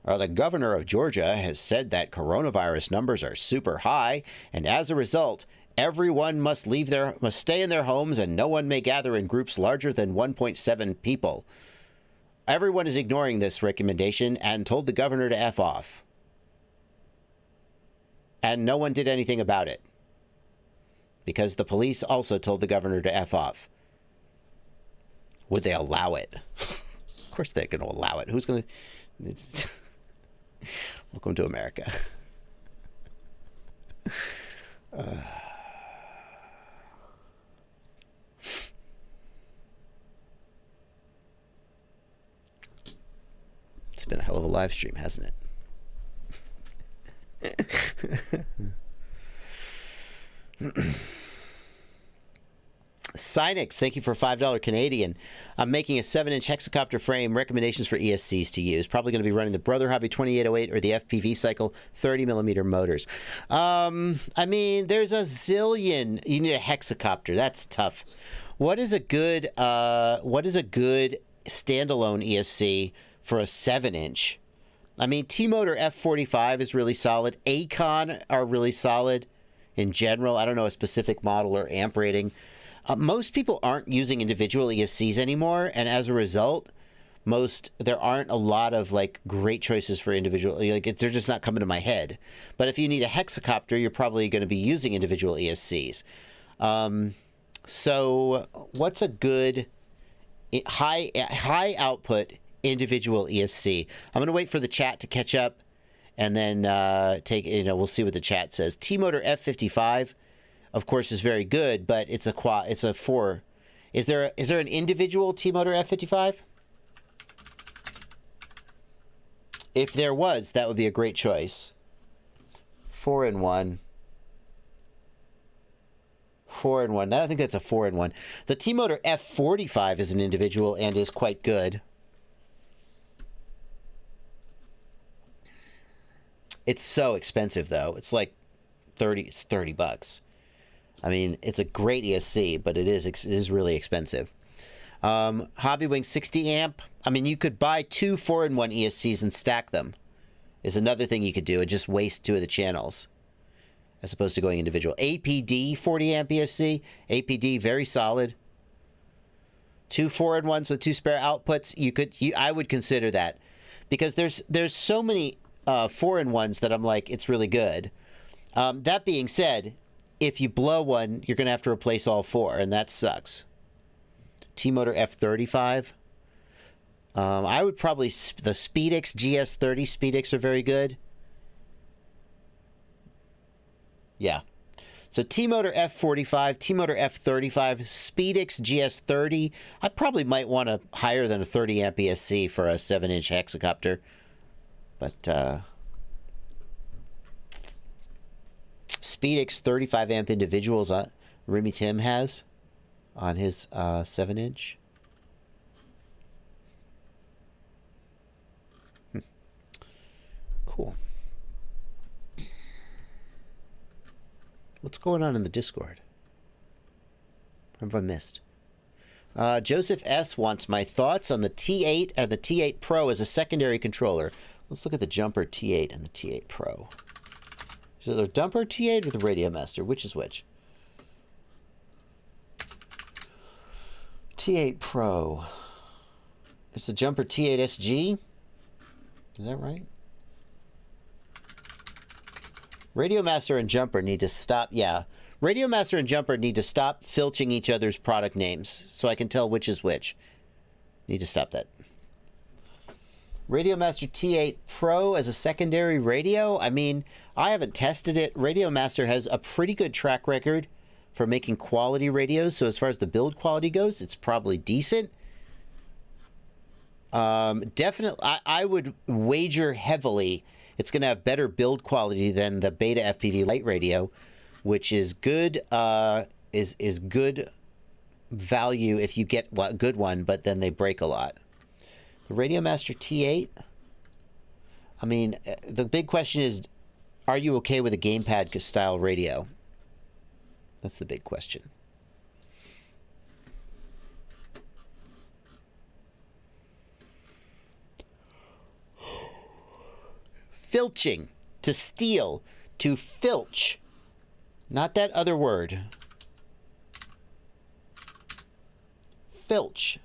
The governor of Georgia has said that coronavirus numbers are super high, and as a result, everyone must stay in their homes, and no one may gather in groups larger than 1.7 people. Everyone is ignoring this recommendation and told the governor to F off. And no one did anything about it, because the police also told the governor to F off. Would they allow it? Of course they're going to allow it. Who's going to... Welcome to America. It's been a hell of a live stream, hasn't it? Cynix, thank you for $5 Canadian. I'm making a 7-inch hexacopter frame. Recommendations for ESCs to use. Probably going to be running the Brother Hobby 2808 or the FPV Cycle 30mm motors. I mean, there's a zillion. You need a hexacopter. That's tough. What is a good standalone ESC for a 7-inch? I mean, T-Motor F45 is really solid. Acon are really solid in general. I don't know a specific model or amp rating. Most people aren't using individual ESCs anymore, and as a result, there aren't a lot of like great choices for individual. Like they're just not coming to my head. But if you need a hexacopter, you're probably going to be using individual ESCs. So, what's a good high output individual ESC? I'm going to wait for the chat to catch up, and then we'll see what the chat says. T-Motor F55. Of course, is very good, but it's a 4. Is there an individual T-Motor F55? If there was, that would be a great choice. 4-in-1. 4-in-1. I think that's a 4-in-1. The T-Motor F45 is an individual and is quite good. It's so expensive though. It's like $30. I mean, it's a great ESC, but it is really expensive. Hobbywing 60 amp. I mean, you could buy 2 4-in-1 ESCs and stack them. Is another thing you could do, and just waste 2 of the channels, as opposed to going individual. APD 40 amp ESC. APD very solid. 2 4-in-1s with 2 spare outputs. I would consider that, because there's so many 4-in-1s that I'm like, it's really good. That being said, if you blow one, you're going to have to replace all 4, and that sucks. T-Motor F35. I would probably... The Speedix GS30 Speedix are very good. Yeah. So T-Motor F45, T-Motor F35, Speedix GS30. I probably might want a higher than a 30 amp ESC for a 7-inch hexacopter. But... Speedix 35 amp individuals Remy Tim has on his 7-inch. Cool. What's going on in the Discord? What have I missed? Joseph S. wants my thoughts on the T8 and the T8 Pro as a secondary controller. Let's look at the Jumper T8 and the T8 Pro. Is it the Dumper T8 or the Radio Master? Which is which? T8 Pro. It's the Jumper T8 SG? Is that right? Radio Master and Jumper need to stop. Yeah. Radio Master and Jumper need to stop filching each other's product names so I can tell which is which. Need to stop that. Radio Master T8 Pro as a secondary radio? I mean, I haven't tested it. Radio Master has a pretty good track record for making quality radios, so as far as the build quality goes, it's probably decent. Definitely, I would wager heavily it's going to have better build quality than the Beta FPV Lite radio, which is good, is good value if you get a good one, but then they break a lot. The Radio Master T8, I mean, the big question is, are you okay with a gamepad style radio? That's the big question. filching, to steal, to filch. Not that other word. Filch.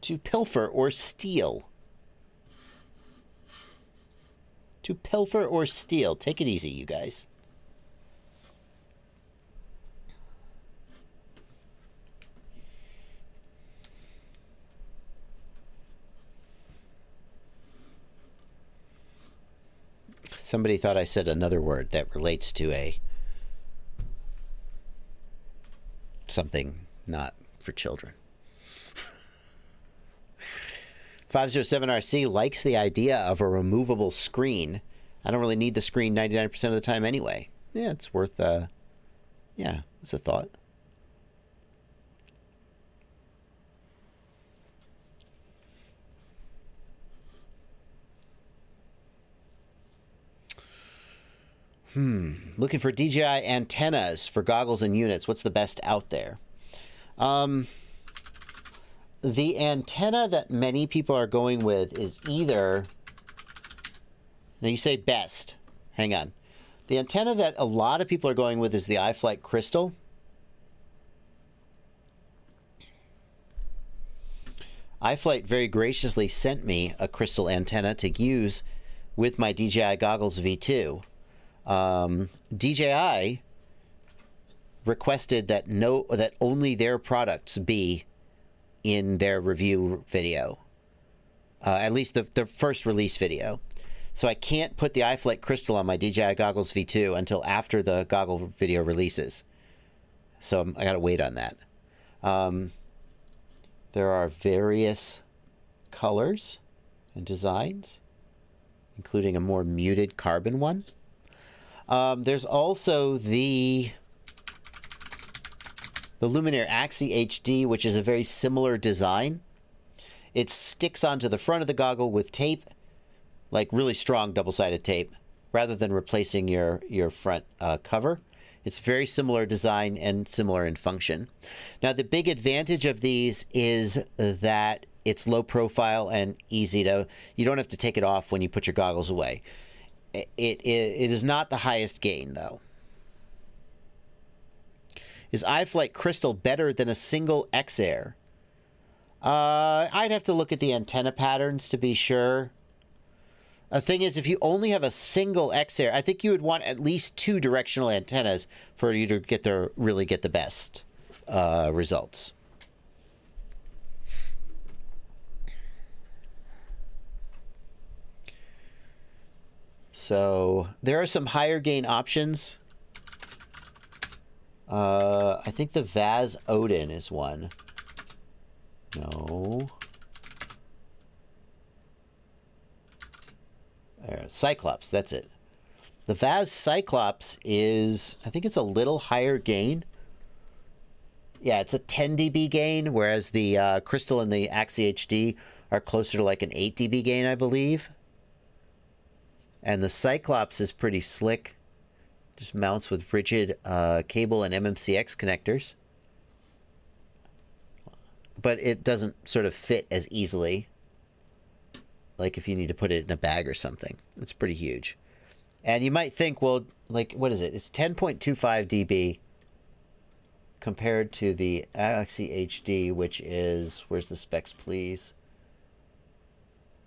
To pilfer or steal. To pilfer or steal. Take it easy, you guys. Somebody thought I said another word that relates to a something not for children. 507RC likes the idea of a removable screen. I don't really need the screen 99% of the time anyway. Yeah, it's worth, yeah, it's a thought. Looking for DJI antennas for goggles and units. What's the best out there? The antenna that many people are going with is either... Now you say best. Hang on. The antenna that a lot of people are going with is the iFlight Crystal. iFlight very graciously sent me a crystal antenna to use with my DJI Goggles V2. DJI requested that only their products be in their review video, at least the first release video. So I can't put the iFlight Crystal on my DJI Goggles V2 until after the goggle video releases. So I gotta wait on that. There are various colors and designs, including a more muted carbon one. There's also the Luminaire Axi HD, which is a very similar design. It sticks onto the front of the goggle with tape, like really strong double-sided tape, rather than replacing your front cover. It's very similar design and similar in function. Now, the big advantage of these is that it's low profile and easy to... You don't have to take it off when you put your goggles away. It is not the highest gain, though. Is iFlight Crystal better than a single X-Air? I'd have to look at the antenna patterns to be sure. The thing is, if you only have a single X-Air, I think you would want at least 2 directional antennas for you to really get the best results. So there are some higher gain options. I think the Vaz Odin is one. No. Cyclops, that's it. The Vaz Cyclops is, I think it's a little higher gain. Yeah, it's a 10 dB gain, whereas the Crystal and the Axi HD are closer to like an 8 dB gain, I believe. And the Cyclops is pretty slick. Just mounts with rigid cable and MMCX connectors. But it doesn't sort of fit as easily. Like if you need to put it in a bag or something. It's pretty huge. And you might think, well, like, what is it? It's 10.25 dB compared to the Axi HD, which is, where's the specs, please?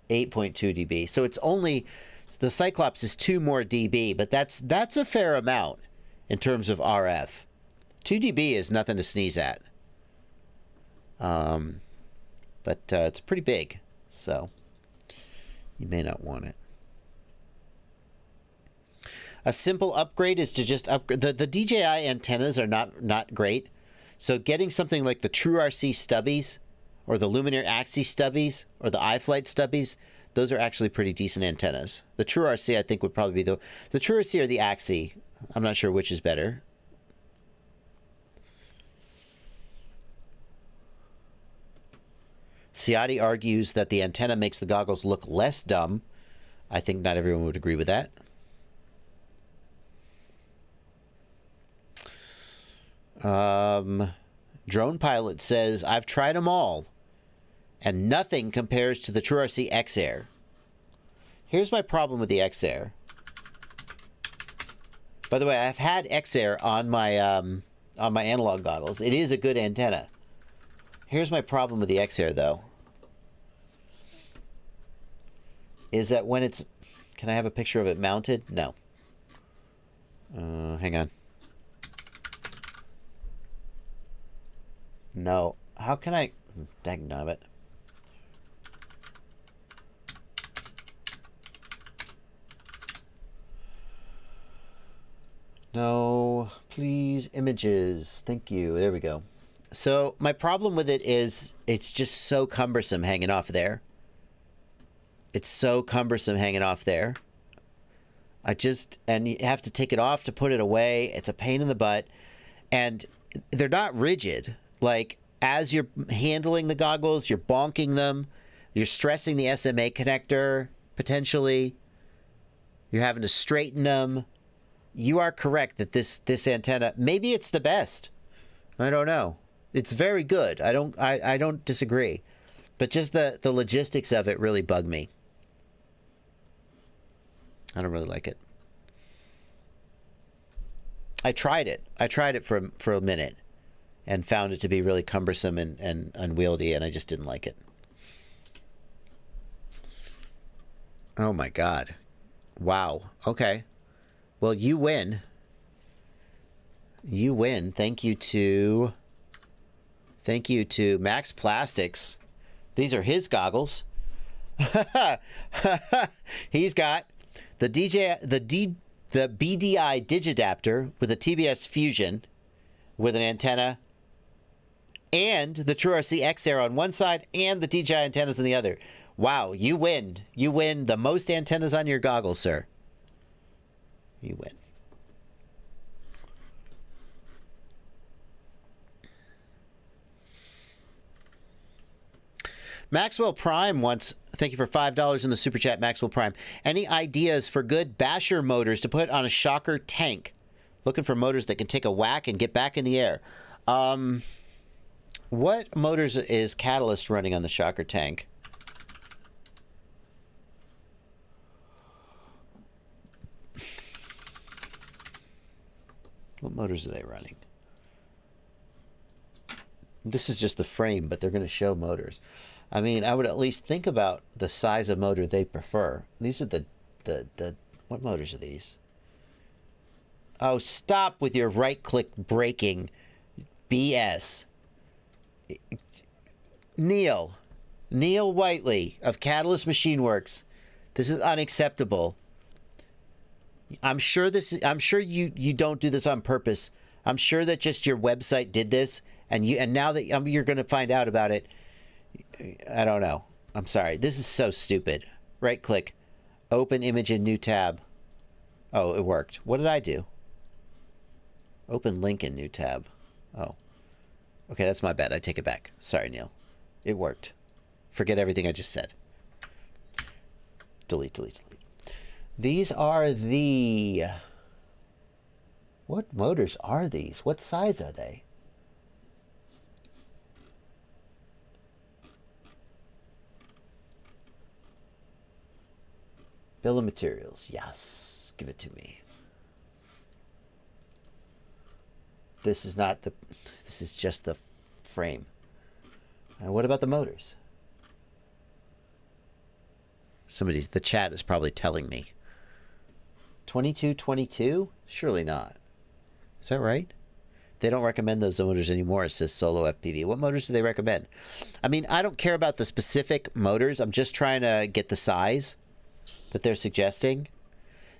8.2 dB. So it's only... The Cyclops is 2 more dB, but that's a fair amount in terms of RF. 2 dB is nothing to sneeze at. But it's pretty big, so you may not want it. A simple upgrade is to just upgrade. The DJI antennas are not great, so getting something like the TrueRC stubbies or the Luminaire Axi stubbies or the iFlight stubbies, those are actually pretty decent antennas. The TrueRC, I think, would probably be the TrueRC or the Axi. I'm not sure which is better. Ciati argues that the antenna makes the goggles look less dumb. I think not everyone would agree with that. Drone Pilot says, I've tried them all, and nothing compares to the TrueRC X-Air. Here's my problem with the X-Air. By the way, I've had X-Air on my analog goggles. It is a good antenna. Here's my problem with the X-Air, though. Is that when it's... Can I have a picture of it mounted? No. Hang on. No. How can I... Dangnabbit. No. Please, images. Thank you. There we go. So, my problem with it is it's just so cumbersome hanging off there. It's so cumbersome hanging off there. And you have to take it off to put it away. It's a pain in the butt. And they're not rigid. Like, as you're handling the goggles, you're bonking them. You're stressing the SMA connector, potentially. You're having to straighten them. You are correct that this antenna, maybe it's the best. I don't know. It's very good. I don't disagree. But just the logistics of it really bug me. I don't really like it. I tried it. I tried it for a minute and found it to be really cumbersome and unwieldy, and I just didn't like it. Oh my God. Wow. Okay. Well, you win. You win. Thank you to Max Plastics. These are his goggles. He's got the BDI Digidapter with a TBS Fusion with an antenna and the TrueRC X-Air on one side and the DJI antennas on the other. Wow, you win. You win the most antennas on your goggles, sir. You win. Maxwell Prime wants, thank you for $5 in the super chat, Maxwell Prime. Any ideas for good basher motors to put on a shocker tank? Looking for motors that can take a whack and get back in the air. What motors is Catalyst running on the shocker tank? What motors are they running? This is just the frame, but they're going to show motors. I mean, I would at least think about the size of motor they prefer. These are the what motors are these? Oh, stop with your right-click braking BS. Neil Whiteley of Catalyst Machine Works. This is unacceptable. I'm sure you don't do this on purpose. I'm sure that just your website did this, and now that you're going to find out about it. I don't know. I'm sorry. This is so stupid. Right click, open image in new tab. Oh, it worked. What did I do? Open link in new tab. Oh. Okay, that's my bad. I take it back. Sorry, Neil. It worked. Forget everything I just said. Delete, delete, delete. These are the... What motors are these? What size are they? Bill of materials. Yes. Give it to me. This is not the... This is just the frame. And what about the motors? The chat is probably telling me. 2222? Surely not. Is that right? They don't recommend those motors anymore, it says Solo FPV. What motors do they recommend? I mean, I don't care about the specific motors. I'm just trying to get the size that they're suggesting.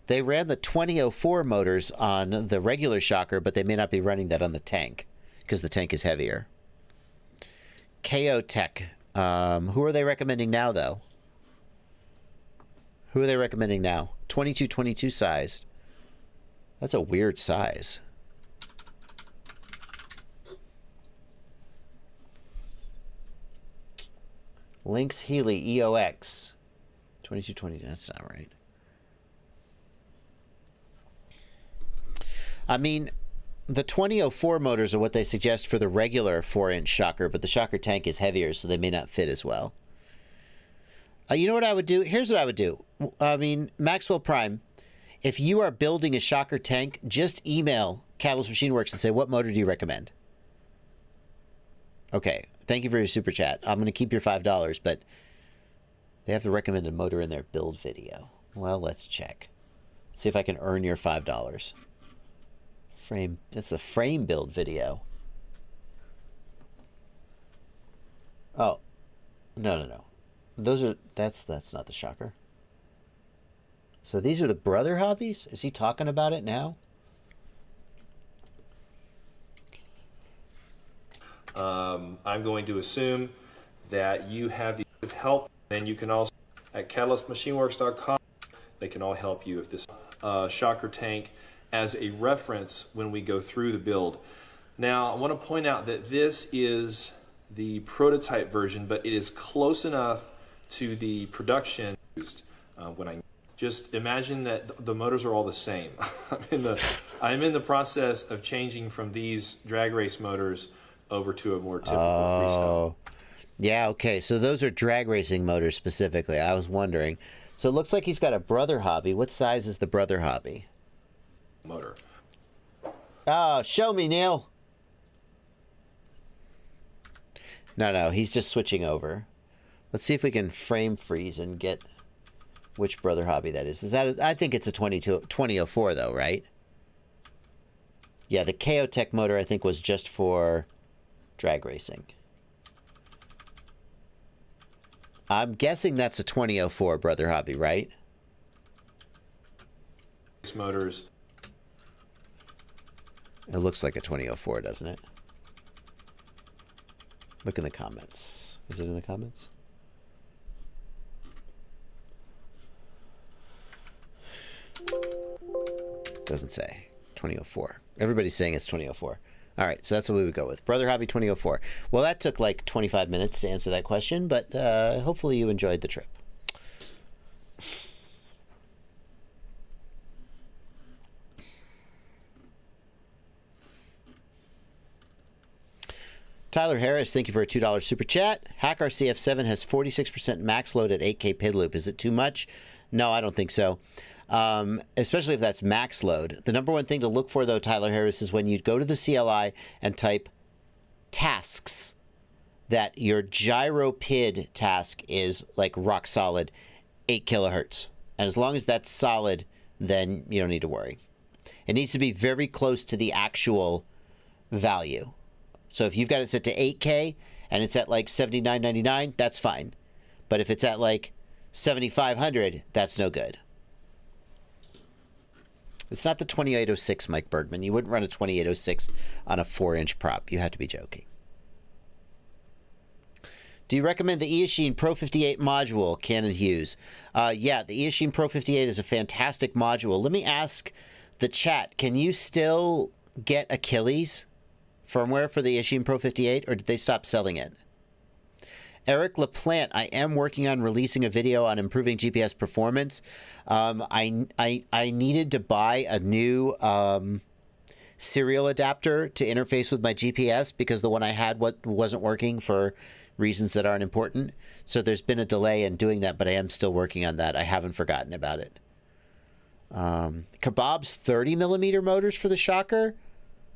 They ran the 2004 motors on the regular shocker, but they may not be running that on the tank because the tank is heavier. KO Tech. Who are they recommending now, though? Who are they recommending now? 2222 sized. That's a weird size. Lynx Healy EOX. 2220. That's not right. I mean, the 2004 motors are what they suggest for the regular 4-inch shocker, but the shocker tank is heavier, so they may not fit as well. You know what I would do? Here's what I would do. I mean, Maxwell Prime, if you are building a shocker tank, just email Catalyst Machine Works and say, what motor do you recommend? Okay. Thank you for your super chat. I'm going to keep your $5, but they have the recommended motor in their build video. Well, let's check. Let's see if I can earn your $5. Frame. That's the frame build video. Oh. No. Those are, that's not the shocker. So these are the brother hobbies? Is he talking about it now? I'm going to assume that you have the help, and you can also at catalystmachineworks.com. They can all help you if this shocker tank as a reference when we go through the build. Now, I want to point out that this is the prototype version, but it is close enough to the production used when I just imagine that the motors are all the same. I'm in the process of changing from these drag race motors over to a more typical freestyle. Yeah, okay. So those are drag racing motors specifically. I was wondering. So it looks like he's got a brother hobby. What size is the brother hobby? Motor. Oh, show me, Neil. No, he's just switching over. Let's see if we can frame freeze and get which brother hobby that is. Is that? I think it's a 2004 though, right? Yeah, the Chaotech motor I think was just for drag racing. I'm guessing that's a 2004 brother hobby, right? Motors. It looks like a 2004, doesn't it? Look in the comments. Is it in the comments? Doesn't say. 2004. Everybody's saying it's 2004. All right, so that's what we would go with. Brother Hobby 2004. Well, that took like 25 minutes to answer that question, but hopefully you enjoyed the trip. Tyler Harris, thank you for a $2 super chat. Hackar CF7 has 46% max load at 8K PID loop. Is it too much? No, I don't think so. Especially if that's max load. The number one thing to look for, though, Tyler Harris, is when you go to the CLI and type tasks, that your gyro PID task is like rock solid 8 kilohertz. And as long as that's solid, then you don't need to worry. It needs to be very close to the actual value. So if you've got it set to 8K and it's at like 79.99, that's fine. But if it's at like 7,500, that's no good. It's not the 2806, Mike Bergman. You wouldn't run a 2806 on a 4-inch prop. You have to be joking. Do you recommend the Eachine Pro 58 module, Canon Hughes? Yeah, the Eachine Pro 58 is a fantastic module. Let me ask the chat, can you still get Achilles firmware for the Eachine Pro 58, or did they stop selling it? Eric LaPlante, I am working on releasing a video on improving GPS performance. I needed to buy a new serial adapter to interface with my GPS because the one I had wasn't working for reasons that aren't important. So there's been a delay in doing that, but I am still working on that. I haven't forgotten about it. Kebab's 30 millimeter motors for the shocker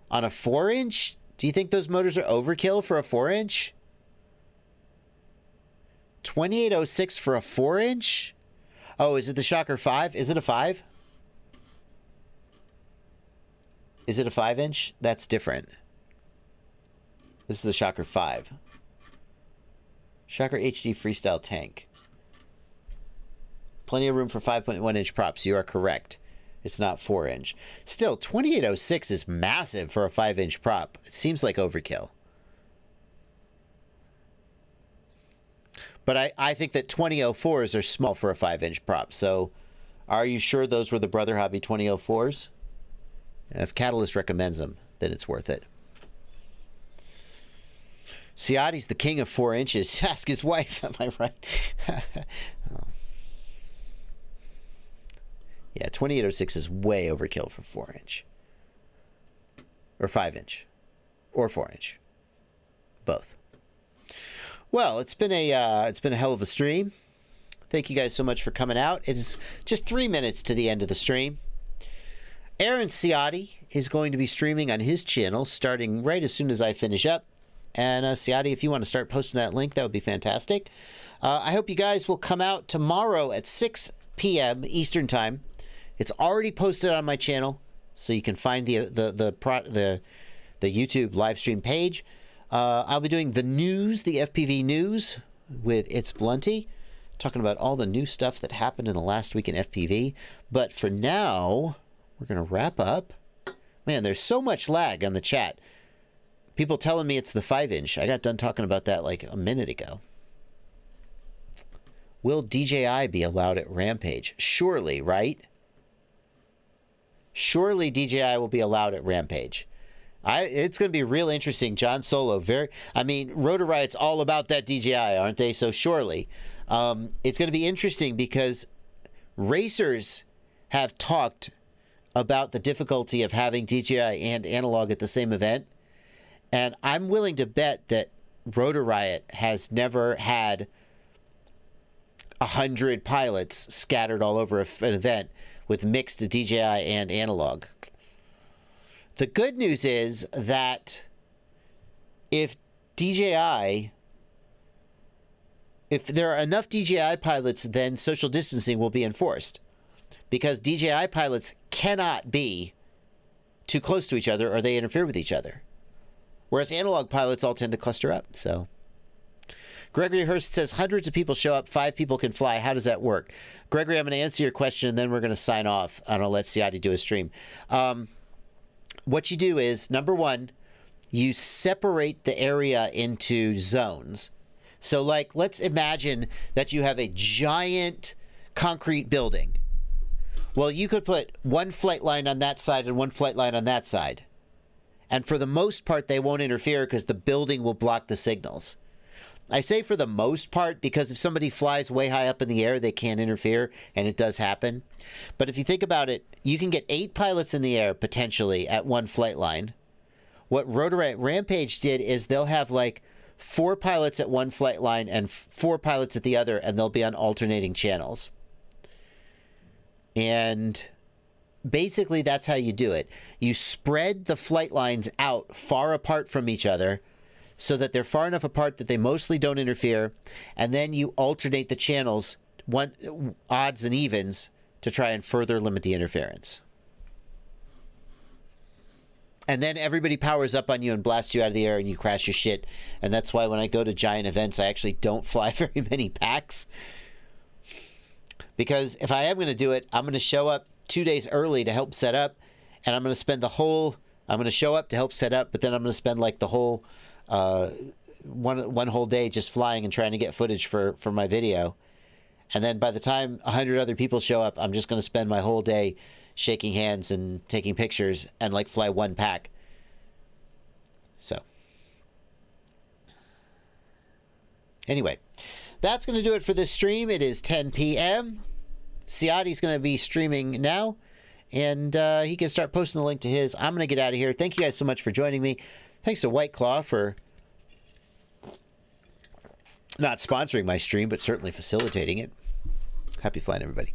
on a 4-inch? Do you think those motors are overkill for a 4-inch? 2806 for a 4-inch? Oh, is it the Shocker 5? Is it a 5? Is it a 5-inch? That's different. This is the Shocker 5. Shocker HD Freestyle tank. Plenty of room for 5.1-inch props. You are correct. It's not 4-inch. Still, 2806 is massive for a 5-inch prop. It seems like overkill. But I think that 2004s are small for a 5-inch prop. So are you sure those were the Brother Hobby 2004s? And if Catalyst recommends them, then it's worth it. Ciotti's the king of 4 inches. Ask his wife. Am I right? Oh. Yeah, 2806 is way overkill for 4-inch. Or 5-inch. Or 4-inch. Both. Well, it's been a hell of a stream. Thank you guys so much for coming out. It is just 3 minutes to the end of the stream. Aaron Ciotti is going to be streaming on his channel starting right as soon as I finish up. And Ciotti, if you want to start posting that link, that would be fantastic. I hope you guys will come out tomorrow at 6 p.m. Eastern Time. It's already posted on my channel, so you can find the YouTube live stream page. I'll be doing the news, the FPV news, with It's Blunty, talking about all the new stuff that happened in the last week in FPV. But for now, we're going to wrap up. Man, there's so much lag on the chat. People telling me it's the 5-inch. I got done talking about that like a minute ago. Will DJI be allowed at Rampage? Surely, right? Surely DJI will be allowed at Rampage. It's going to be real interesting. John Solo, Rotor Riot's all about that DJI, aren't they? So surely. It's going to be interesting because racers have talked about the difficulty of having DJI and analog at the same event. And I'm willing to bet that Rotor Riot has never had 100 pilots scattered all over an event with mixed DJI and analog. The good news is that if there are enough DJI pilots, then social distancing will be enforced. Because DJI pilots cannot be too close to each other or they interfere with each other. Whereas analog pilots all tend to cluster up. So Gregory Hurst says hundreds of people show up, 5 people can fly. How does that work? Gregory, I'm going to answer your question and then we're going to sign off and I'll let Ciotti do a stream. What you do is, number one, you separate the area into zones. So like, let's imagine that you have a giant concrete building. Well, you could put one flight line on that side and one flight line on that side. And for the most part, they won't interfere because the building will block the signals. I say for the most part because if somebody flies way high up in the air, they can't interfere, and it does happen. But if you think about it, you can get 8 pilots in the air potentially at one flight line. What Rotor Riot Rampage did is they'll have like 4 pilots at one flight line and 4 pilots at the other, and they'll be on alternating channels. And basically that's how you do it. You spread the flight lines out far apart from each other so that they're far enough apart that they mostly don't interfere, and then you alternate the channels, odds and evens, to try and further limit the interference. And then everybody powers up on you and blasts you out of the air and you crash your shit. And that's why when I go to giant events, I actually don't fly very many packs. Because if I am going to do it, I'm going to show up 2 days early to help set up, and I'm going to spend I'm going to show up to help set up, but then I'm going to spend like the whole one whole day just flying and trying to get footage for my video. And then by the time 100 other people show up, I'm just going to spend my whole day shaking hands and taking pictures and like fly one pack. So anyway, that's going to do it for this stream. It is 10 p.m. Ciotti's going to be streaming now, and he can start posting the link to his. I'm going to get out of here. Thank you guys so much for joining me. Thanks to White Claw for not sponsoring my stream, but certainly facilitating it. Happy flying, everybody.